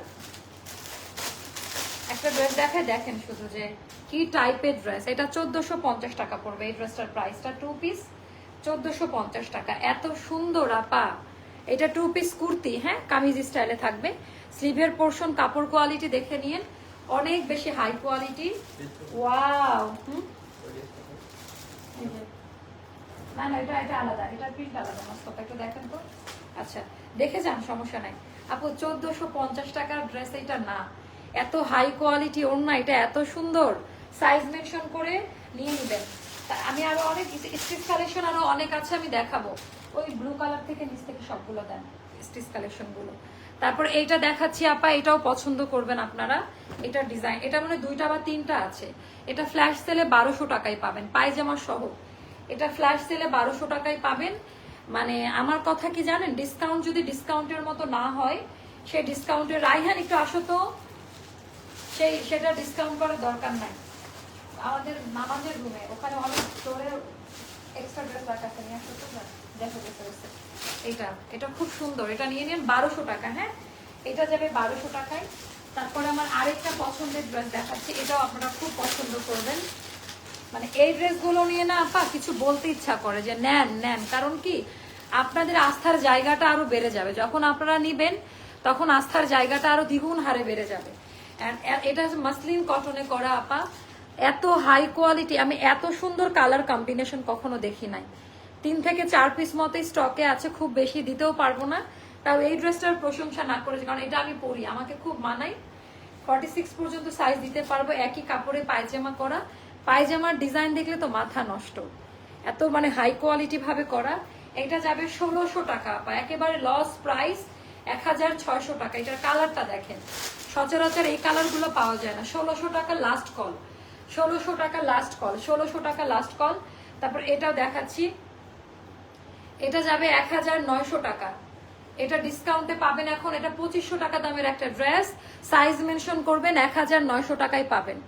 একটা ড্রেস দেখায়, দেখেন শুধু যে কি টাইপের ড্রেস। এটা 1450 টাকা পড়বে এই ড্রেসটার প্রাইসটা। 2 পিস 1450 টাকা, এত সুন্দর আপা। এটা 2 পিস কুর্তি, হ্যাঁ কামিজ স্টাইলে থাকবে। স্লিভের পোর্শন কাপড় কোয়ালিটি দেখে নিন, অনেক বেশি হাই কোয়ালিটি। ওয়াও, না না এটা আলাদা, এটা প্রিন্ট আলাদা। মস্ত একটু দেখেন তো। আচ্ছা দেখে যান, সমস্যা নাই আপু। 1450 টাকার ড্রেস এটা না, এত হাই কোয়ালিটি ওড়না, এটা এত সুন্দর। সাইজ মেনশন করে নিয়ে নেবেন। আমি আরো অনেক স্টিচ কালেকশন আরো অনেক আছে, আমি দেখাবো। ওই ব্লু কালার থেকে নিচ থেকে সবগুলো দেন স্টিচ কালেকশন গুলো। তারপর এইটা দেখাচ্ছি আপা, এটাও পছন্দ করবেন আপনারা। এটা ডিজাইন, এটা মানে 2টা বা 3টা আছে। এটা ফ্ল্যাশ সেলে 1200 টাকায় পাবেন, পায়জামা সহ। এটা ফ্ল্যাশ সেলে 1200 টাকায় পাবেন। মানে আমার কথা কি জানেন, ডিসকাউন্ট যদি ডিসকাউন্টের মতো না হয়, সেই ডিসকাউন্টের, রাইহান একটু আসো তো, সেটা ডিসকাউন্ট করার দরকার নাই। আমাদের নামাজের রুমে ওখানে অনেক স্টোরে এক্সট্রা ড্রেস রাখা আছে, নিয়ে আসো তো। দেখো এটা খুব সুন্দর, এটা নিয়ে নিন 1200 টাকা। হ্যাঁ এটা যাবে 1200 টাকায়। তারপরে আমার আরেকটা পছন্দের ড্রেস দেখাচ্ছি, এটাও আপনারা খুব পছন্দ করবেন। মানে এই ড্রেসগুলো নিয়ে না আপা কিছু বলতে ইচ্ছা করে যে নেন নেন, কারণ কি আপনাদের আস্থার জায়গাটা আরো বেড়ে যাবে। যখন আপনারা নিবেন তখন আস্থার জায়গাটা আরো দ্বিগুণ হারে বেড়ে যাবে। এটা মাসলিন কটনে করা আপা, এত হাই কোয়ালিটি। আমি এত সুন্দর কালার কম্বিনেশন কখনো দেখি নাই। 3 থেকে 4 পিস মতোই স্টকে আছে, খুব বেশি দিতেও পারবো না। তাও এই ড্রেসটার প্রশংসা না করেছি, কারণ এটা আমি পরি, আমাকে খুব মানাই। 46 পর্যন্ত সাইজ দিতে পারবো। একই কাপড়ে পায়জামা করা, পায়জামার ডিজাইন দেখলে তো মাথা নষ্ট, এত মানে হাই কোয়ালিটি ভাবে করা। এটা যাবে 1600 টাকা আপা, একেবারে লস প্রাইস 1600 টাকা। এটার কালারটা দেখেন, সচরাচর এই কালার গুলো পাওয়া যায় না। 1600 টাকা লাস্ট কল, 1600 টাকা লাস্ট কল, 1600 টাকা লাস্ট কল। তারপর এটাও দেখাচ্ছি, এটা যাবে 1900 টাকা। এটা ডিসকাউন্টে পাবেন এখন। এটা 2500 টাকা দামের একটা ড্রেস, সাইজ মেনশন করবেন, 1900 টাকায় পাবেন।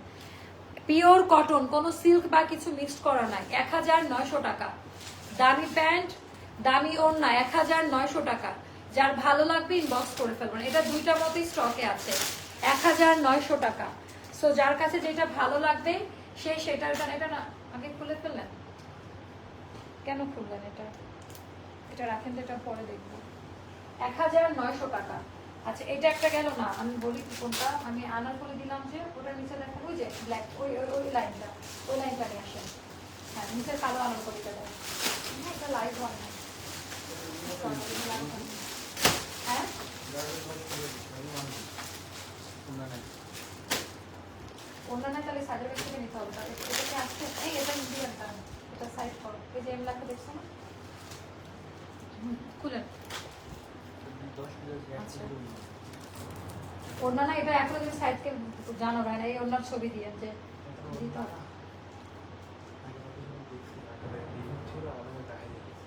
পিওর কটন, কোনো সিল্ক বা কিছু মিক্সড করা নাই, 1900 টাকা। দামি প্যান্ট, দামি ওড়না, 1900 টাকা। যার ভালো লাগবে ইনবক্স করে ফেলবেন। এটা 2টা মতোই স্টকে আছে, 1900 টাকা। সো যার কাছে যেটা ভালো লাগবে সেটা। এটা না আগে খুলে ফেললেন কেন? খুললেন এটা রাখেন, এটা পরে দেখবো। 1900 টাকা। আচ্ছা এটা একটা গেল না, আমি বলি কোনটা। আমি আনার করে দিলাম যে ওটার নিচে দেখেন, ওই যে ব্ল্যাক, ওই লাইনটা, ওই লাইনটা নিয়ে আসেন। হ্যাঁ নিচে কালো আনার করিটা দেয়। এটা লাইট হয় না। হ্যাঁ অন্যান্য তাহলে সাইডের ব্যাগ থেকে নিতে হবে, তাহলে এটাকে আসছে এই এটা ইন্ডিয়ান টান, এটা সাইড করো, এই যে এম লেখা দেখছো না, খুলেন। আচ্ছা অন্যান্য এটা এখন যদি সাইডকে জানো না, এই অন্যার ছবি দিয়ে যে দিতে হবে।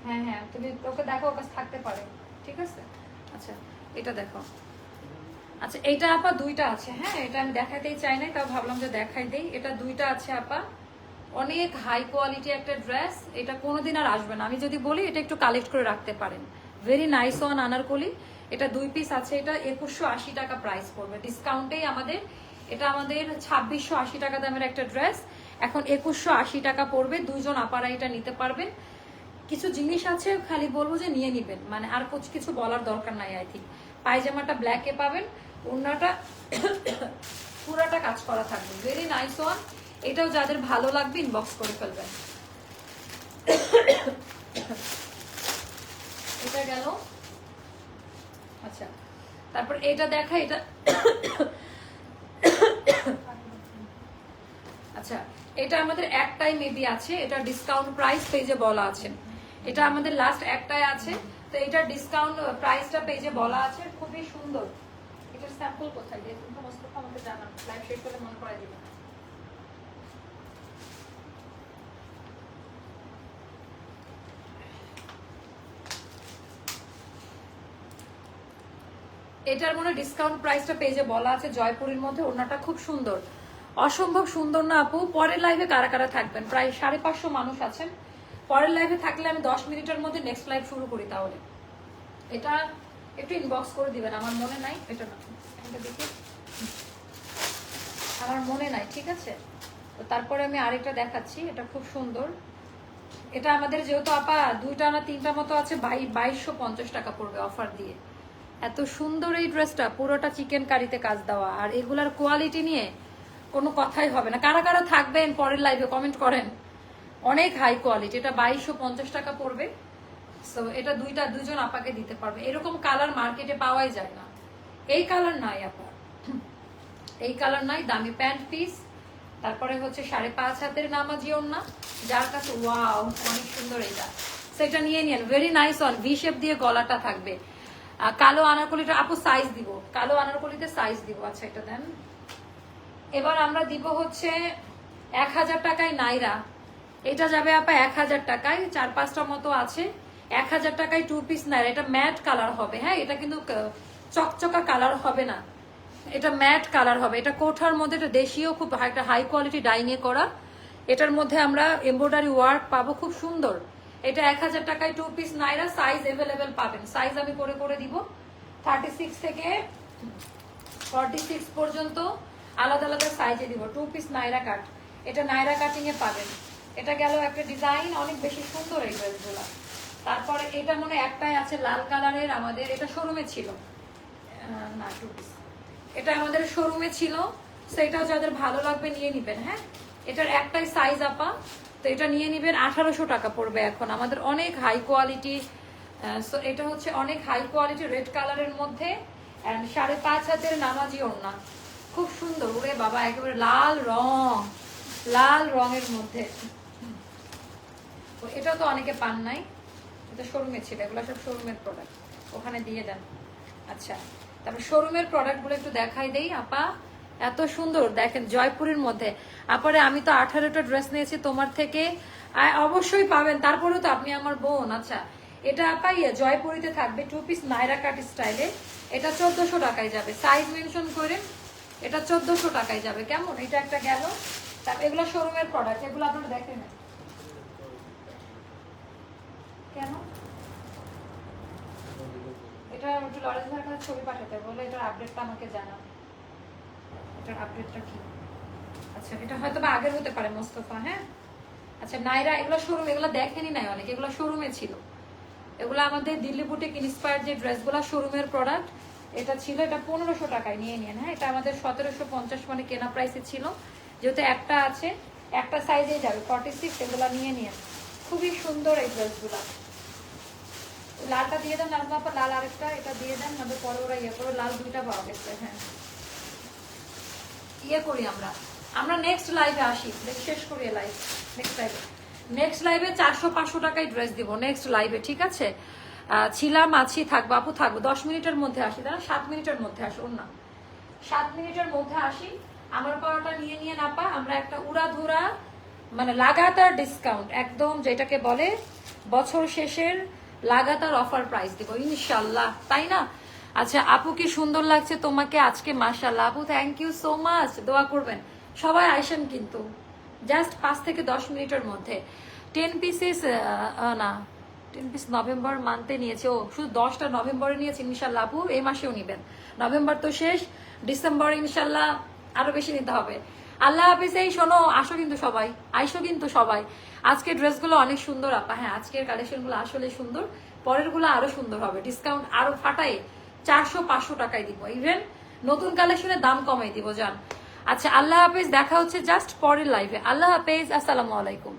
হ্যাঁ হ্যাঁ তুমি ওকে দেখো, ওর কাছে থাকতে পারে, ঠিক আছে। আচ্ছা এটা দেখো, আচ্ছা এইটা আপা দুইটা আছে, হ্যাঁ এটা আমি দেখাতেই চাই না, তাও ভাবলাম যে দেখাই দেই। এটা দুইটা আছে আপা, অনেক হাই কোয়ালিটি একটা ড্রেস, এটা কোনোদিন আর আসবে না। আমি যদি বলি এটা একটু কালেক্ট করে রাখতে পারেন, ভেরি নাইস ওয়ান আনারকলি। এটা 2 পিস আছে, এটা 2180 টাকা প্রাইস পড়বে ডিসকাউন্টেই আমাদের। এটা আমাদের 2680 টাকা দামের একটা ড্রেস, এখন 2180 টাকা পড়বে। দুইজন আপারা এটা নিতে পারবেন। কিছু জিনিস আছে খালি বলবো যে নিয়ে নিবেন, মানে আর কিছু বলার দরকার নাই। আই থিঙ্ক পায়জামাটা ব্ল্যাকে পাবেন, ওড়নাটা পুরাটা কাজ করা থাকবে, ভেরি নাইস ওয়ান। এটাও যাদের ভালো লাগবে ইনবক্স করে ফেলবেন। এটা গেল। আচ্ছা তারপর এটা দেখা, এটা আচ্ছা এটা আমাদের একটাই মেবি আছে, এটা ডিসকাউন্ট প্রাইস পেজে বলা আছে, এটা আমাদের লাস্ট একটাই আছে, তো এটা ডিসকাউন্ট প্রাইসটা পেজে বলা আছে, খুবই সুন্দর। এটার স্যাম্পল কোথায় দিয়ে তুমি সমস্ত আমাকে জানান, লাইভ শেষ করলে মনে করাই দিবেন। এটার মনে ডিসকাউন্ট প্রাইসটা পেজে বলা আছে, জয়পুরের মধ্যে। ওড়নাটা খুব সুন্দর, অসম্ভব সুন্দর না আপু? পরের লাইভে কারা কারা থাকবেন? প্রায় 550 মানুষ আছেন। পরের লাইভে থাকলে আমি 10 মিনিটের মধ্যে নেক্সট লাইভ শুরু করি। তাহলে এটা একটু ইনবক্স করে দিবেন, আমার মনে নাই, এটা না এটা দেখি, আমার মনে নাই, ঠিক আছে। তো তারপরে আমি আরেকটা দেখাচ্ছি, এটা খুব সুন্দর। এটা আমাদের যেহেতু আপা দুইটা না তিনটা মতো আছে, 2250 টাকা পড়বে অফার দিয়ে। এত সুন্দর এই ড্রেসটা, পুরোটা চিকেন কারিতে কাজ দেওয়া, আর এগুলার কোয়ালিটি নিয়ে কোনো কথাই হবে না। কারা কারা থাকবেন পরের লাইভে কমেন্ট করেন। অনেক হাই কোয়ালিটি, এটা 2250 টাকা পড়বে। সো এটা দুইজন আপাকে দিতে পারবে। এরকম কালার মার্কেটে পাওয়াই যায় না, এই কালার নাই আপা, এই কালার নাই। দামি প্যান্ট পিস, তারপরে হচ্ছে 5.5 হাতের নামাজি ওড়না, যার কাছে ওয়াও অনেক সুন্দর এটা, সেটা নিয়ে নিন, very nice one. V shape দিয়ে গলাটা থাকবে। কালো আনারকলিটা আপু সাইজ দিব, কালো আনারকলিতে সাইজ দিব। আচ্ছা এটা দেন। এবার আমরা দিব হচ্ছে 1000 টাকায় নাইরা, এটা যাবে আপা 1000 টাকায়, 4-5টা মতো আছে। 1000 টাকায় 2 পিস নাইরা, এটা ম্যাট কালার হবে, হ্যাঁ এটা কিন্তু চকচকা কালার হবে না, এটা ম্যাট কালার হবে। এটা কোঠার মধ্যে, এটা দেশীয় খুব একটা হাই কোয়ালিটি ডাইনিং করা, এটার মধ্যে আমরা এমব্রয়ডারি ওয়ার্ক পাবো, খুব সুন্দর। এটা 1000 টাকায় 2 পিস নাইরা, সাইজ এভেলেবেল পাবেন। সাইজ আমি করে দিব 36 থেকে 46 পর্যন্ত আলাদা আলাদা সাইজে দিব। 2 পিস নাইরা কাট, এটা নাইরা কাটিং এ পাবেন। এটা গেল একটা ডিজাইন, অনেক বেশি সুন্দর এই ড্রেসগুলো। তারপরে এটা মনে একটাই আছে লাল কালারের, আমাদের এটা শোরুমে ছিল না, 2 পিস এটা আমাদের শোরুমে ছিল। সেটাও যাদের ভালো লাগবে নিয়ে নিবেন, হ্যাঁ এটার একটাই সাইজ আপা, তো এটা নিয়ে নিবেন। 1800 টাকা পড়বে এখন, আমাদের অনেক হাই কোয়ালিটি। সো এটা হচ্ছে অনেক হাই কোয়ালিটি, রেড কালারের মধ্যে, এন্ড 5.5 হাতের নামাজি ওড়না, খুব সুন্দর। ওরে বাবা একেবারে লাল রং, লাল রঙের মধ্যে। এটাও তো অনেকে পান নাই, এটা শোরুমে ছিল, এগুলো সব শোরুমের প্রোডাক্ট, ওখানে দিয়ে দেন। আচ্ছা তারপর শোরুমের প্রোডাক্টগুলো একটু দেখাই দেই আপা, এত সুন্দর দেখেন জয়পুরের মধ্যে। আপারে আমি তো 18টা ড্রেস নিয়েছি তোমার থেকে, অবশ্যই পাবেন, তারপরেও তো আপনি আমার বোন। আচ্ছা এটা আপা জয়পুরিতে থাকবে, 2 পিস নাইরা কাট স্টাইলে, এটা 1400 টাকায় যাবে। সাইজ মেনশন করে, এটা 1400 টাকায় যাবে। কেমন, এটা একটা গেল। তারপর এগুলো শোরুমের প্রোডাক্ট, এগুলো আপনারা দেখেন না কেন, এটা একটু লরেন্স ভাইয়ের কাছে ছবি পাঠাতে বলে, এটার আপডেটটা আমাকে জানান, এটার আপডেটটা কি। আচ্ছা এটা হয়তো বা আগের হতে পারে মোস্তফা, হ্যাঁ। আচ্ছা নাইরা এগুলো শোরুম, এগুলো দেখেনি নাই অনেক, এগুলো শোরুমে ছিল। এগুলো আমাদের দিল্লি বুটিক ইন্সপায়ার্ড যে ড্রেসগুলো শোরুমের প্রোডাক্ট, এটা ছিল, এটা 1500 টাকায় নিয়ে নিন, হ্যাঁ এটা আমাদের 1750 মানে কেনা প্রাইসে ছিল। যেহেতু একটা আছে, একটা সাইজে যাবে 46, এগুলো নিয়ে নিন, খুবই সুন্দর এই ড্রেসগুলো। লালটা দিয়ে দেন, লাল আরেকটা এটা দিয়ে দেন, আমাদের পরে ওরা ইয়ে করে, লাল 2টা পাওয়া গেছে, হ্যাঁ ইয়ে করি আমরা আমরা নেক্সট লাইভে আসি, শেষ করি লাইভ। নেক্সট লাইভে 400-500 টাকায় ড্রেস দিব নেক্সট লাইভে, ঠিক আছে? ছিলাম, আছি, থাকবো আপু, থাকবো। 10 মিনিটের মধ্যে আসি, তারা 7 মিনিটের মধ্যে আসুন না, 7 মিনিটের মধ্যে আসি। আমার পড়াটা নিয়ে না পা, আমরা একটা উড়াধুরা মানে লাগাতার ডিসকাউন্ট, একদম যেটাকে বলে বছর শেষের লাগাতার অফার প্রাইস দিব ইনশাল্লাহ, তাই না? আচ্ছা আপু কি সুন্দর লাগছে তোমাকে আজকে, মাশাআল্লাহ আপু, থ্যাংক ইউ সো মাচ। দোয়া করবেন সবাই, আইসেন কিন্তু জাস্ট 5 থেকে 10 মিনিটের মধ্যে। 10 পিসেস না, 10 পিস নভেম্বর মান্থে নিয়েছে, ও শুধু 10টা নভেম্বরে নিয়েছে ইনশাল্লাহ আপু, এই মাসেও নিবেন। নভেম্বর তো শেষ, ডিসেম্বর ইনশাল্লাহ আরো বেশি নিতে হবে। আল্লাহ হাফিজ। এই শোনো, আসো কিন্তু সবাই, আইসো কিন্তু সবাই। আজকের ড্রেসগুলো অনেক সুন্দর আপা, হ্যাঁ আজকের কালেকশনগুলো আসলে সুন্দর, পরেরগুলো আরো সুন্দর হবে, ডিসকাউন্ট আরো ফাটাই 400-500 টাকায় দিব, ইভেন নতুন কালেকশনের দাম কমাই দিব জান। আচ্ছা আল্লাহ হাফেজ, দেখা হচ্ছে জাস্ট পরের লাইভে। আল্লাহ হাফেজ, আসসালামু আলাইকুম।